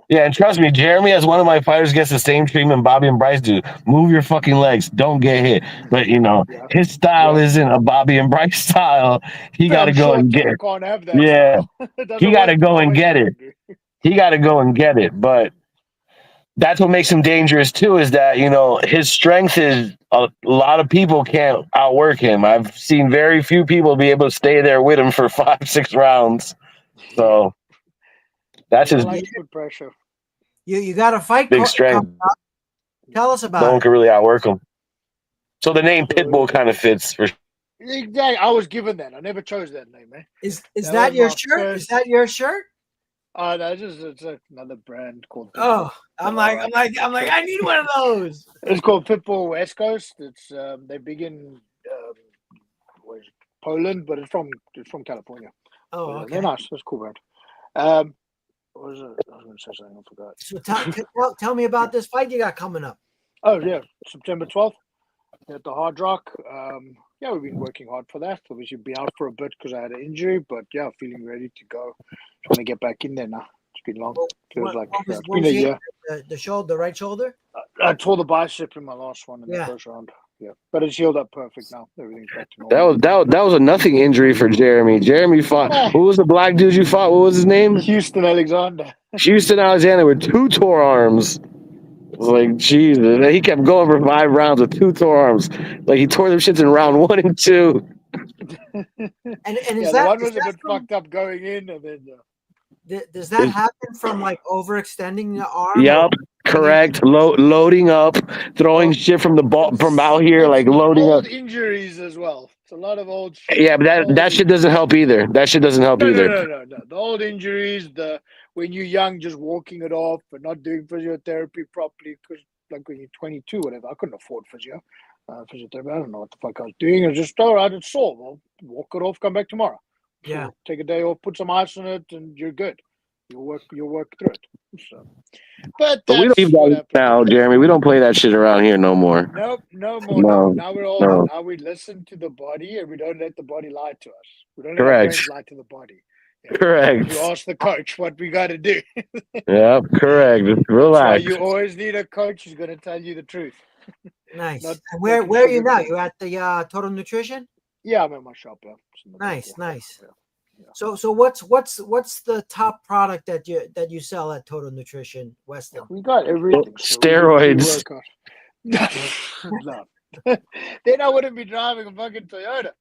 Yeah, and trust me, Jeremy, as one of my fighters, gets the same treatment Bobby and Bryce do. Move your fucking legs. Don't get hit. But, his style isn't a Bobby and Bryce style. He got to go and get it. Can't have that. Yeah. He got to go and get it. He got to go and get it. But that's what makes him dangerous, too, is that, his strength is a lot of people can't outwork him. I've seen very few people be able to stay there with him for 5-6 rounds. So... That's his pressure. You got a fight. Big strength. Tell us about it. No one can really outwork him. So the name Absolutely. Pitbull kind of fits for. Exactly. I was given that. I never chose that name, man. Is that your shirt? Is that your shirt? That's just it's another brand called Pitbull. Oh, I'm like, I need one of those. It's called Pitbull West Coast. It's they're big in where is it? Poland, but it's from California. Oh, But, okay. they're nice. That's a cool brand. What was it? I was going to say something. I forgot. So tell me about this fight you got coming up. Oh yeah, September 12th at the Hard Rock. Yeah, we've been working hard for that. Obviously, been out for a bit because I had an injury, but yeah, feeling ready to go. Just want to get back in there now. It's been long. Feels like it's been a year. The shoulder, the right shoulder. I tore the bicep in my last one in the first round. Yeah, but it's healed up perfect now. Everything's back to normal. That was a nothing injury for Jeremy. Jeremy fought. Who was the black dude you fought? What was his name? Houston Alexander. Houston Alexander with 2 tore arms. It was like Jesus. He kept going for 5 rounds with 2 tore arms. Like he tore them shits in round 1 and 2. And is the that one was a bit fucked up going in, and then. Does that happen from like overextending the arm? Yep, correct. Loading up, throwing shit from the ball from out here, like loading old up. injuries as well. It's a lot of old shit. Yeah, but that shit doesn't help either. That shit doesn't help either. No. The old injuries, when you're young, just walking it off and not doing physiotherapy properly, because like when you're 22, whatever, I couldn't afford physiotherapy. I don't know what the fuck I was doing. I was just, all right, it's sore. Well, walk it off, come back tomorrow. Yeah. Take a day off, put some ice on it, and you're good. You'll work through it. So, but we don't leave that now, Jeremy. We don't play that shit around here no more. Nope, no more. No, now we're all now we listen to the body and we don't let the body lie to us. We don't let our brains lie to the body. Yeah. Correct. You ask the coach what we got to do. Yep, correct. Relax. That's why you always need a coach who's going to tell you the truth. Nice. And where are you now? You at the Total Nutrition? Yeah, I'm at my shop. Yeah. Nice. Yeah. So what's the top product that you sell at Total Nutrition, Weston? We got everything. Steroids. No. Then I wouldn't be driving a fucking Toyota.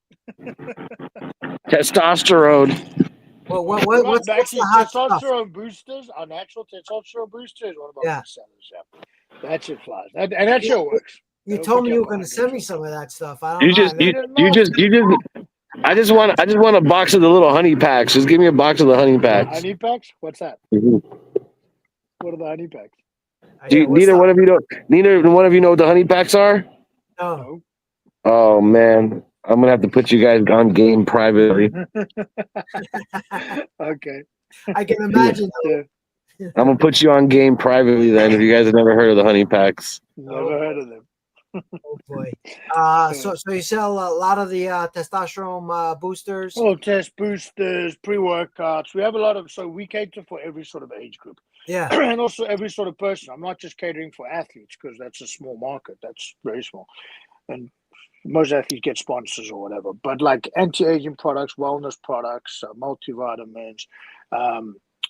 Testosterone. Well, what's actually the hot testosterone stuff? boosters? Our natural testosterone booster is one of our best sellers. Yeah. That shit flies. And that sure works. You told me you were going to send me some of that stuff. I don't know. I just want a box of the little honey packs. Just give me a box of the honey packs. Honey packs? What's that? Mm-hmm. What are the honey packs? Neither one of you know what the honey packs are? No. Oh man, I'm gonna have to put you guys on game privately. Okay. I can imagine. I'm gonna put you on game privately then. If you guys have never heard of the honey packs, never heard of them. Oh boy. So you sell a lot of the testosterone boosters? Oh, test boosters, pre-workouts. We have a lot of, so we cater for every sort of age group. Yeah. And also every sort of person. I'm not just catering for athletes because that's a small market. That's very small. And most athletes get sponsors or whatever. But like anti-aging products, wellness products, multivitamins.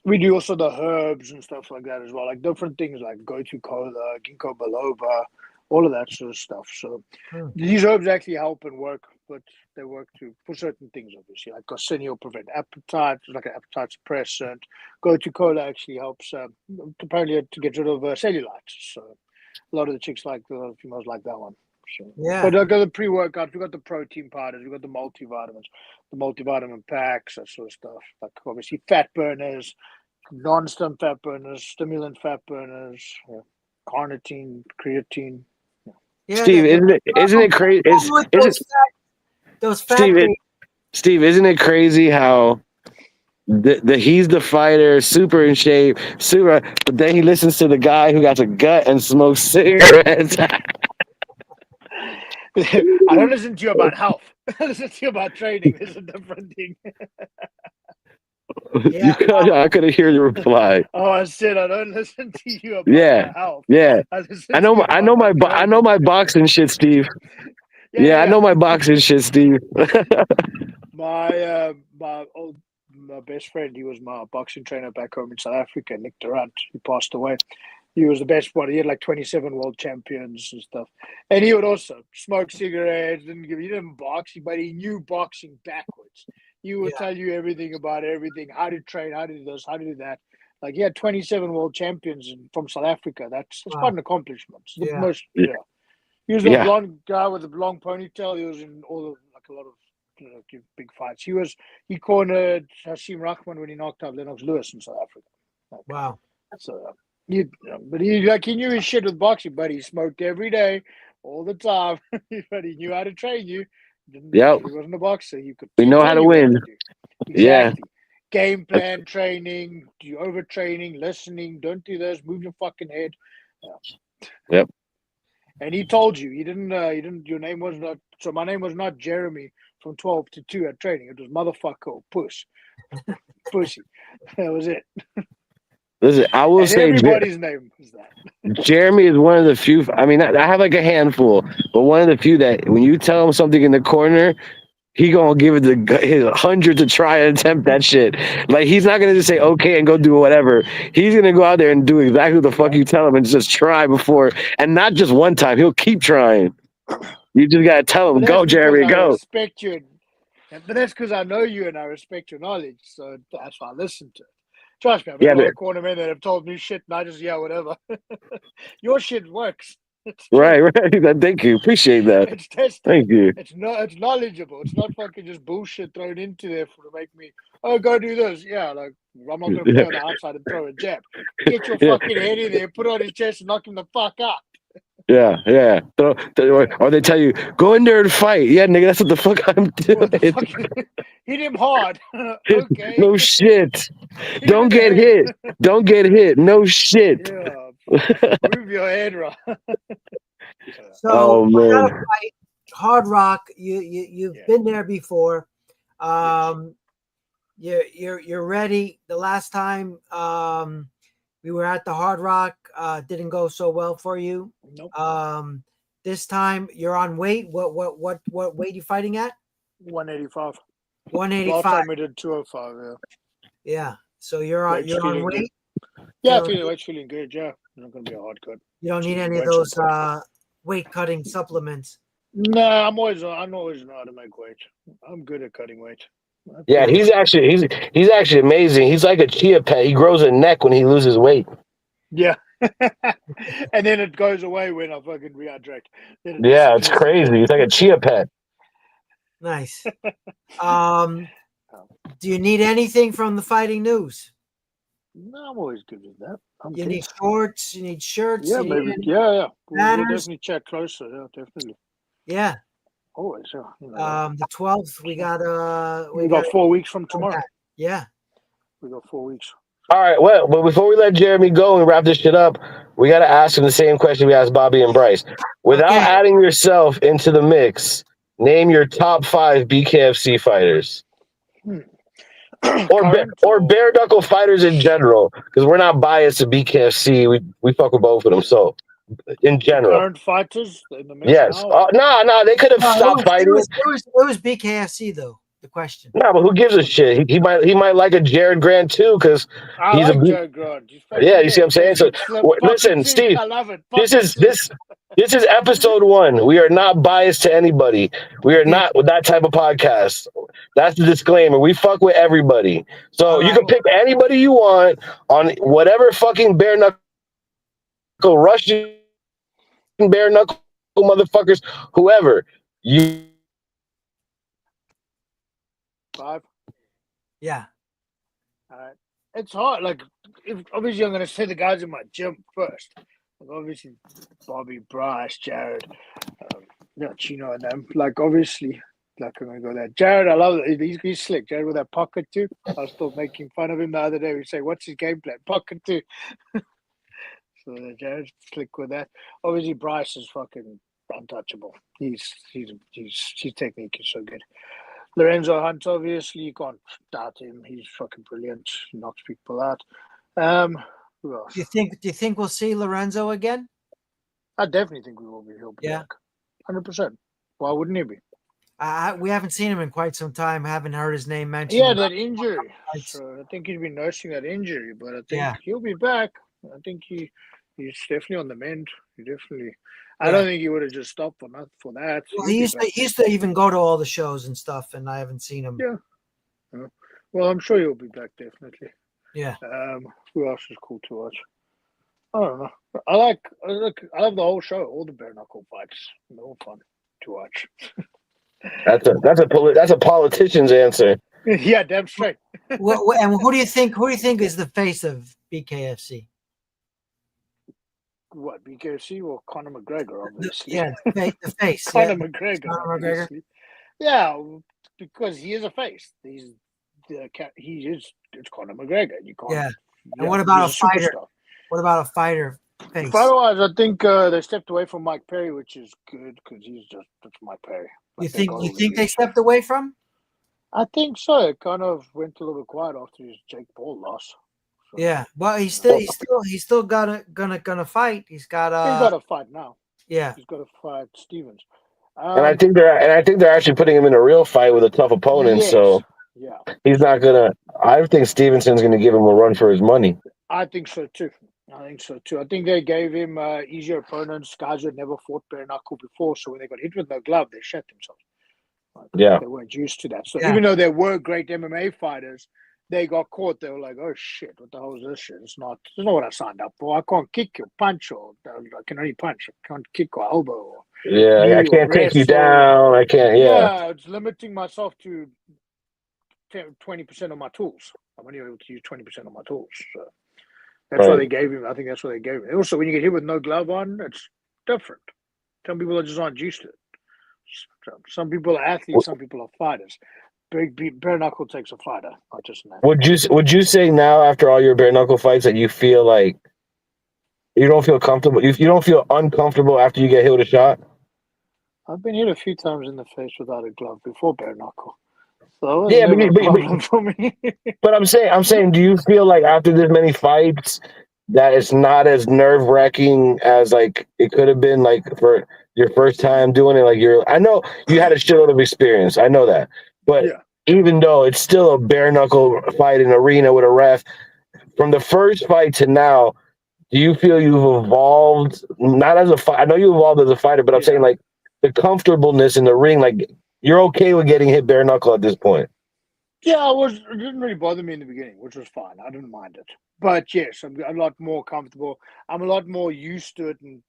We do also the herbs and stuff like that as well. Like different things like gotu kola, ginkgo biloba, all of that sort of stuff. So these herbs actually help and work, but they work for certain things, obviously. Like Garcinia will prevent appetite, it's like an appetite suppressant. Gotu kola actually helps, apparently, to get rid of cellulite. So a lot of the chicks a lot of females like that one. So, yeah. But I've got the pre-workouts, we've got the protein powders, we've got the multivitamins, the multivitamin packs, that sort of stuff. Like obviously fat burners, non-stim fat burners, stimulant fat burners, carnitine, creatine. Yeah, Steve, isn't it crazy? Those fat Steve, isn't it crazy how he's the fighter, super in shape, but then he listens to the guy who got a gut and smokes cigarettes. I don't listen to you about health. I listen to you about training. There's a different thing. Yeah. I couldn't hear the reply. Oh, I said I don't listen to you about my health. Yeah. I know my boxing shit, Steve. Yeah, I know my boxing shit, Steve. My best friend, he was my boxing trainer back home in South Africa, Nick Durant. He passed away. He was the best one. He had like 27 world champions and stuff. And he would also smoke cigarettes. He didn't box, but he knew boxing backwards. He would tell you everything about everything, how to train, how to do this, how to do that. Like he had 27 world champions from South Africa. That's quite an accomplishment. He was the blonde guy with the long ponytail. He was in a lot of big fights. He cornered Hasim Rahman when he knocked out Lennox Lewis in South Africa. Okay. Wow. So but he knew his shit with boxing, but he smoked every day, all the time. But he knew how to train you. Yep. He wasn't a boxer. We know how to win. Exactly. Game plan, training, do overtraining, listening. Don't do this. Move your fucking head. Yep. And he told you. He didn't. Your name was not. So my name was not Jeremy from 12 to 2 at training. It was motherfucker or puss, pussy. That was it. Listen, I will And say, everybody's name was that. Jeremy is one of the few. I mean, I have like a handful, but one of the few that when you tell him something in the corner, he gonna give it his 100 to try and attempt that shit. Like he's not gonna just say okay and go do whatever. He's gonna go out there and do exactly what the fuck you tell him and just try before, and not just one time. He'll keep trying. You just gotta tell him, go, Jeremy, go. I respect you, but that's because I know you and I respect your knowledge. So that's why I listen to it. Trust me, I've had a lot of cornermen that have told me shit, and I just whatever. Your shit works. Right. Thank you. Appreciate that. It's tested. Thank you. It's knowledgeable. It's not fucking just bullshit thrown into there to make me, go do this. Yeah, like I'm not gonna play on the outside and throw a jab. Get your fucking head in there, put it on his chest, and knock him the fuck out. Yeah. Or they tell you, go in there and fight. Yeah, nigga, that's what the fuck I'm doing. Hit him hard. Okay. No shit. Don't get hit. Don't get hit. No shit. Yeah. Move your head, right. So, fight, Hard Rock. You've been there before. You're ready. The last time we were at the Hard Rock, didn't go so well for you. Nope. This time you're on weight. What weight are you fighting at? 185. 185. Last time we did 205. Yeah. So you're on weight. Yeah, weight's feeling good. Yeah, it's not gonna be a hard cut. You don't need any of those weight cutting supplements. No, I always know how to make weight. I'm good at cutting weight. Yeah, he's actually amazing. He's like a chia pet. He grows a neck when he loses weight. Yeah. And then it goes away when I fucking rehydrate. Yeah, it's crazy. It's like a chia pet. Nice. Do you need anything from the fighting news? No, I'm always good with that. You need shorts, you need shirts. Yeah, maybe. Yeah. We'll definitely check closer. Yeah, definitely. Yeah. Always. Yeah. The 12th, we got 4 weeks from tomorrow. Yeah. We got 4 weeks. All right. Well, but before we let Jeremy go and wrap this shit up, we got to ask him the same question we asked Bobby and Bryce. Without adding yourself into the mix, name your top 5 BKFC fighters. Or bare knuckle fighters in general, because we're not biased to BKFC. We fuck with both of them. So, in general, current fighters in the mix. Yes. No, they could have stopped fighting. It was BKFC though. The question. No, but who gives a shit? He might like a Jared Grant too, because he's a Jared Grant. Yeah, you see what I'm saying? So listen, Steve, I love it. This is episode 1. We are not biased to anybody. We are not with that type of podcast. That's the disclaimer. We fuck with everybody. So you can pick anybody you want on whatever fucking bare knuckle Russian bare knuckle motherfuckers, whoever. You 5. Yeah. All right. It's hard. Like, obviously, I'm going to say the guys in my gym first. Like, obviously, Bobby, Bryce, Jared, Chino, and them. Like, obviously, like I'm going to go there. Jared, I love it. He's slick. Jared with that pocket too. I was still making fun of him the other day. We say, "What's his game plan?" Pocket too. So Jared's slick with that. Obviously, Bryce is fucking untouchable. His technique is so good. Lorenzo Hunt, obviously, you can't doubt him. He's fucking brilliant. He knocks people out. Who else? Do you think we'll see Lorenzo again? I definitely think we will be. He'll be back. 100%. Why wouldn't he be? We haven't seen him in quite some time. Haven't heard his name mentioned. Yeah, that injury. So I think he's been nursing that injury, but I think he'll be back. I think he's definitely on the mend. He definitely. I don't think he would have just stopped for that. Well, he used to even go to all the shows and stuff, and I haven't seen him. Yeah. Well, I'm sure he'll be back definitely. Yeah. Who else is cool to watch? I don't know. I love the whole show. All the bare knuckle fights. They're all fun to watch. That's a politician's answer. Yeah, damn straight. And who do you think is the face of BKFC? What, BKFC or Conor McGregor, obviously. The face. Conor McGregor, Conor McGregor. obviously. Yeah, because he is a face. It's Conor McGregor. You can't. Yeah. And what about a fighter? Superstar. What about a fighter face? Fighter-wise, I think they stepped away from Mike Perry, which is good because that's Mike Perry. You think they stepped away from? I think so. It kind of went a little bit quiet after his Jake Paul loss. So, yeah, well, he's still gonna fight. He's got a fight now. Yeah, he's got to fight Stevens. And I think they're actually putting him in a real fight with a tough opponent. Yes. So yeah, he's not gonna. I think Stevenson's gonna give him a run for his money. I think so too. I think they gave him easier opponents, guys who had never fought bare knuckle before. So when they got hit with no glove, they shut themselves. Yeah, they weren't used to that. So even though there were great MMA fighters, they got caught. They were like, "Oh shit, what the hell is this shit? It's not what I signed up for. I can't kick or punch, or I can only punch. I can't kick or elbow. Or I can't take you down. I can't. Yeah, it's limiting myself to 20% of my tools. I'm only able to use 20% of my tools. So that's why they gave him. I think that's what they gave him. Also, when you get hit with no glove on, it's different. Some people just aren't used to it. Some people are athletes. Some people are fighters. Bare knuckle takes a fighter, not just an athlete. Would you say now, after all your bare knuckle fights, that you feel like you don't feel comfortable? You don't feel uncomfortable after you get hit with a shot? I've been hit a few times in the face without a glove before bare knuckle. So yeah, never a problem for me. But I'm saying, do you feel like after this many fights that it's not as nerve-wracking as like it could have been, like for your first time doing it? Like I know you had a shitload of experience. I know that, but even though it's still a bare knuckle fight in an arena with a ref, from the first fight to now, do you feel you've evolved? Not as a fighter. I know you evolved as a fighter, but I'm saying like the comfortableness in the ring, like you're okay with getting hit bare knuckle at this point. Yeah, it didn't really bother me in the beginning, which was fine. I didn't mind it. But yes, I'm a lot more comfortable. I'm a lot more used to it and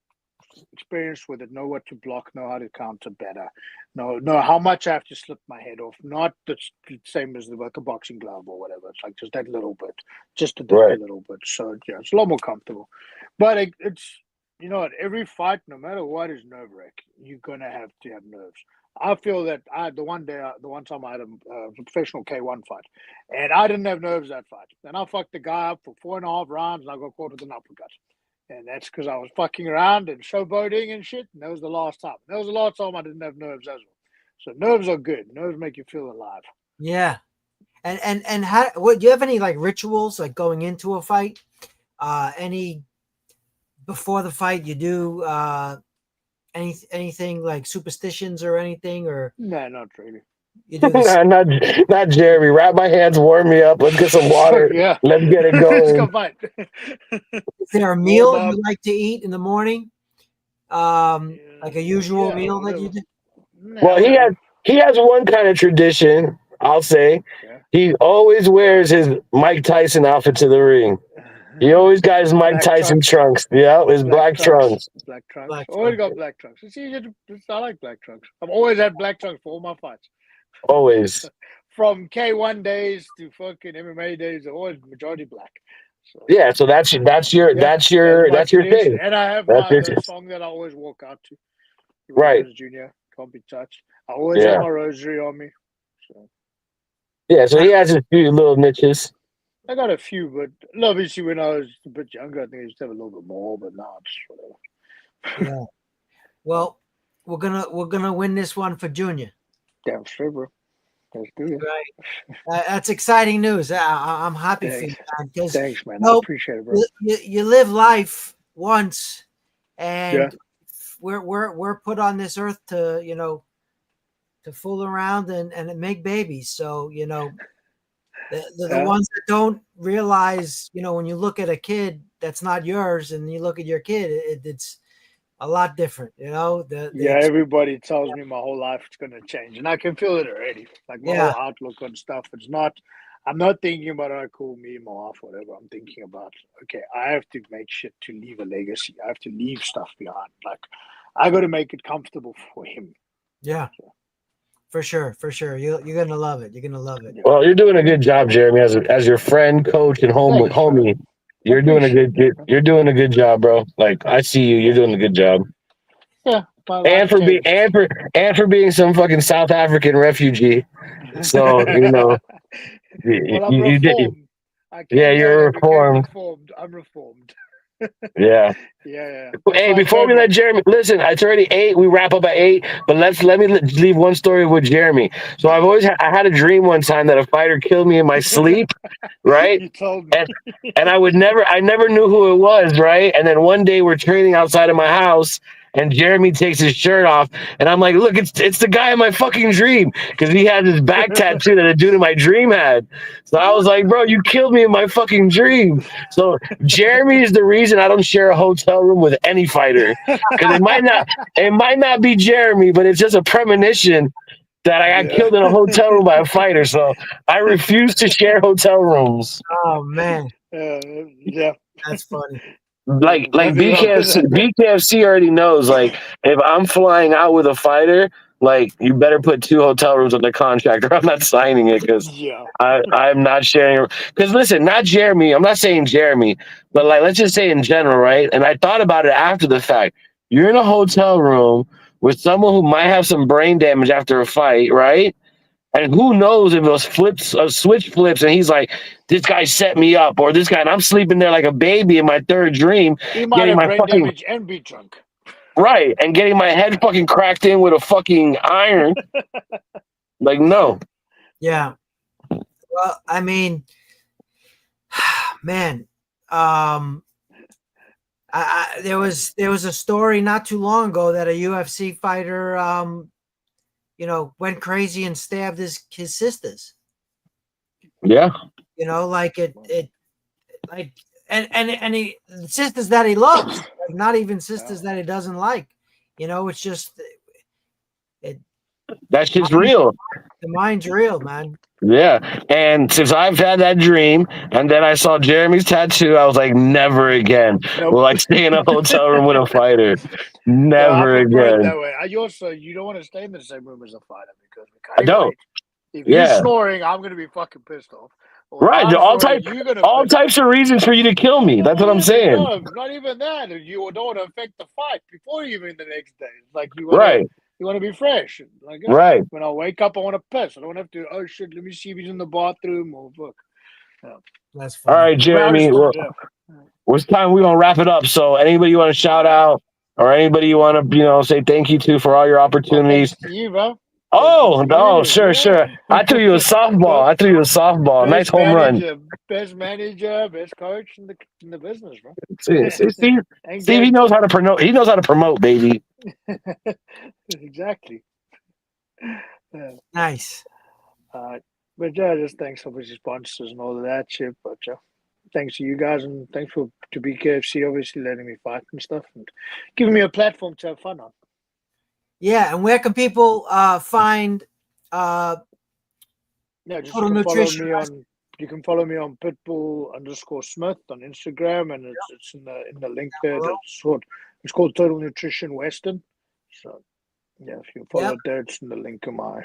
experienced with it. Know what to block, know how to counter better. Know how much I have to slip my head off. Not the same as like a boxing glove or whatever. It's like just that little bit. Just a little bit. So yeah, it's a lot more comfortable. But it's, you know what, every fight, no matter what, is nerve-wracking. You're going to have nerves. I feel that the one time I had a professional K1 fight, and I didn't have nerves that fight. And I fucked the guy up for 4.5 rounds, and I got caught with an uppercut. And that's because I was fucking around and showboating and shit. And that was the last time. That was the last time I didn't have nerves as well. So nerves are good. Nerves make you feel alive. Yeah. And how? What do you have any like rituals like going into a fight? Any before the fight you do? Anything like superstitions or anything, or no, not really. You do this. not Jeremy. Wrap my hands, warm me up. Let's get some water. Yeah, let's get it going. Let's go fight. Is there a meal you like to eat in the morning? Like a usual meal that you do? Well, he has one kind of tradition. I'll say he always wears his Mike Tyson outfit to the ring. He always got his Mike Tyson trunks. Yeah, his black trunks. Black trunks. Always got black trunks. It's easy to. I like black trunks. I've always had black trunks for all my fights. Always. From K1 days to fucking MMA days, always majority black. So, yeah, so that's your thing. And I have the song that I always walk out to. Right. Junior, can't be touched. I always have my rosary on me. So. Yeah, so he has a few little niches. I got a few, but obviously when I was a bit younger, I think I used to have a little bit more, but now it's whatever. Yeah. Well, we're gonna win this one for Junior. Damn straight, bro. Let's do it. Right. That's exciting news. I'm happy for you, man. Thanks, man. I appreciate it, bro. You live life once, and we're put on this earth to to fool around and make babies. So the ones that don't realize, when you look at a kid that's not yours and you look at your kid, it's a lot different, everybody tells me my whole life it's going to change, and I can feel it already. Like my whole outlook on stuff. I'm not thinking about, me and my wife, whatever. I'm thinking about, okay, I have to make shit to leave a legacy. I have to leave stuff behind. Like, I got to make it comfortable for him. Yeah. For sure, for sure. You're gonna love it. You're gonna love it. Well, you're doing a good job, Jeremy, as your friend, coach, and homie. You're doing a good job, bro. Like I see you. You're doing a good job. Yeah. And for being some fucking South African refugee. So well, I'm you did. reformed. I can Yeah, say you're I became reformed. reformed. I'm reformed. Yeah. Yeah. Hey, before we let Jeremy listen, it's already 8. We wrap up at 8. But let me leave one story with Jeremy. So I had a dream one time that a fighter killed me in my sleep, right? You told me. And I never knew who it was, right? And then one day we're training outside of my house, and Jeremy takes his shirt off, and I'm like, look, it's the guy in my fucking dream, because he had this back tattoo that a dude in my dream had. So I was like, bro, you killed me in my fucking dream. So Jeremy is the reason I don't share a hotel room with any fighter, because it might not be Jeremy, but it's just a premonition that I got killed in a hotel room by a fighter. So I refuse to share hotel rooms. Oh man, yeah. that's funny. Like BKFC already knows, like, if I'm flying out with a fighter, like, you better put 2 hotel rooms on the contract or I'm not signing it, because I'm not sharing. Because listen, not Jeremy, I'm not saying Jeremy, but like, let's just say in general, right? And I thought about it after the fact. You're in a hotel room with someone who might have some brain damage after a fight, right? And who knows if those switch flips, and he's like, this guy set me up, or this guy, and I'm sleeping there like a baby in my third dream, He might have brain damage and be drunk. Right, and getting my head fucking cracked in with a fucking iron. Like, no. Yeah. Well, I mean, man, there was a story not too long ago that a UFC fighter went crazy and stabbed his sisters. Yeah. Like and he sisters that he loves, like not even sisters that he doesn't like. It's just that shit's real. The mind's real, man. Yeah. And since I've had that dream and then I saw Jeremy's tattoo, I was like, never again will I stay in a hotel room with a fighter. Never again. That way. You don't want to stay in the same room as a fighter, because I don't. If you're snoring, I'm gonna be fucking pissed off. Right, all types of reasons for you to kill me. That's what I'm saying. No, not even that. You don't want to affect the fight before even the next day. It's like you want to be fresh. Like, right. When I wake up, I want to piss. I don't have to. Oh shit! Let me see if he's in the bathroom or fuck. That's funny. All right, Jeremy. It's time we're gonna wrap it up. So, anybody you want to shout out, or anybody you want to say thank you to for all your opportunities? Thanks to you, bro. Oh, no, sure. I threw you a softball. Nice home run. Best manager, best coach in the business, bro. Steve, he knows how to promote. He knows how to promote, baby. Exactly. Nice. But just thanks for the sponsors and all of that shit. But thanks to you guys, and thanks to BKFC, obviously letting me fight and stuff, and giving me a platform to have fun on. Yeah, and where can people find just Total Nutrition? You can follow me on Pitbull _Smith on Instagram, and it's in the link there. It's called Total Nutrition Western. So if you follow it there, it's in the link in my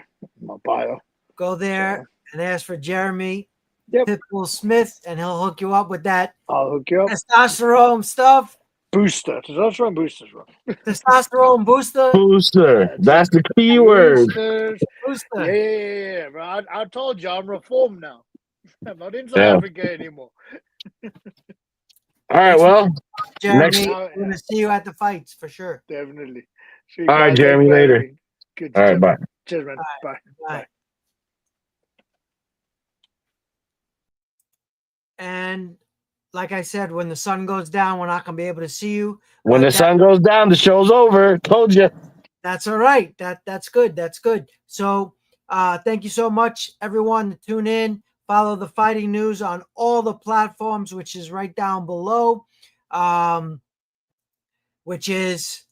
bio. Go there and ask for Jeremy Pitbull Smith, and he'll hook you up with that. I'll hook you up. Testosterone stuff. Booster. Testosterone boosters, bro. Testosterone booster. Booster. That's the key word. Booster. Yeah, bro. I told you I'm reformed now. I'm not in South Africa anymore. All right, well. Jeremy, we're going to see you at the fights for sure. Definitely. All right, Jeremy, later. Good. All right, bye. Cheers, man. Bye. And like I said, when the sun goes down, we're not going to be able to see you. When the sun goes down, the show's over. Told you. That's all right. That's good. That's good. So thank you so much, everyone, to tune in. Follow the Fighting News on all the platforms, which is right down below, which is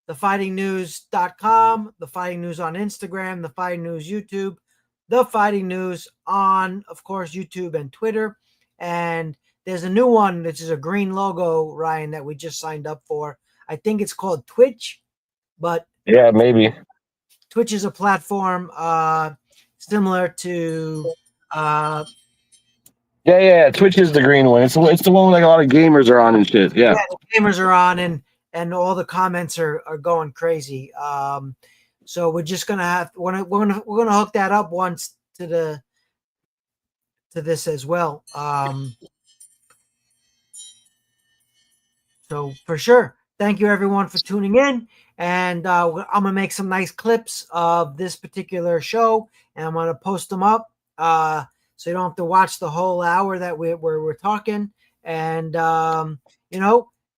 thefightingnews.com, The Fighting News on Instagram, The Fighting News YouTube, The Fighting News on, of course, YouTube and Twitter. And there's a new one, which is a green logo, Ryan, that we just signed up for. I think it's called Twitch, but yeah, maybe. Twitch is a platform similar to Yeah. Twitch is the green one. It's the one like a lot of gamers are on and shit. Yeah. the gamers are on, and all the comments are going crazy. So we're just gonna have we're gonna hook that up once to this as well. So for sure, thank you everyone for tuning in, and I'm gonna make some nice clips of this particular show, and I'm gonna post them up, so you don't have to watch the whole hour that we're talking. And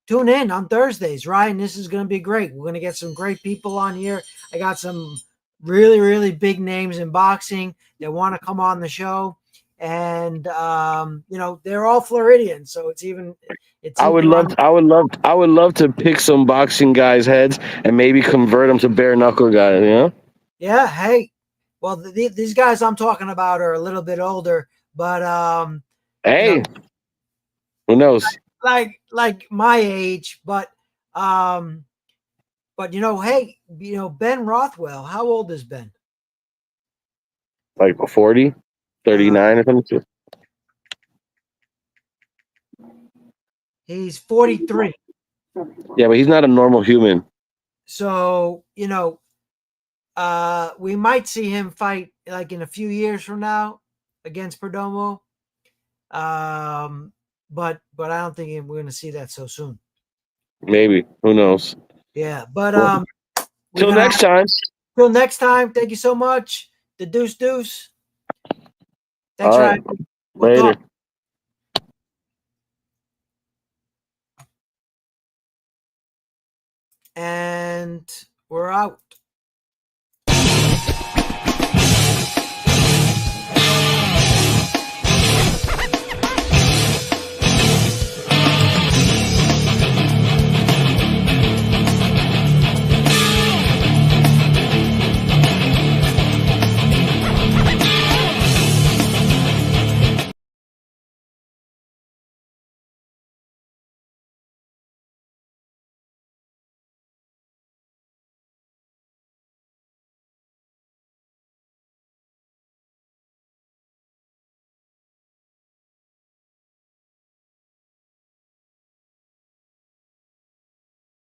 tune in on Thursdays, Ryan. This is gonna be great. We're gonna get some great people on here. I got some really, really big names in boxing that want to come on the show, and they're all Floridians, so it's even. I would love to pick some boxing guys' heads and maybe convert them to bare knuckle guys. You know? Yeah. Hey, well, these guys I'm talking about are a little bit older, but Hey, who knows? like my age, but hey, Ben Rothwell. How old is Ben? Like 40, 39 or something. He's 43. Yeah, but he's not a normal human. So we might see him fight like in a few years from now against Perdomo. But I don't think we're going to see that so soon. Maybe. Who knows? Yeah, but till next time. Till next time. Thank you so much. The deuce. Thanks, All right. Ryan. Later. And we're out.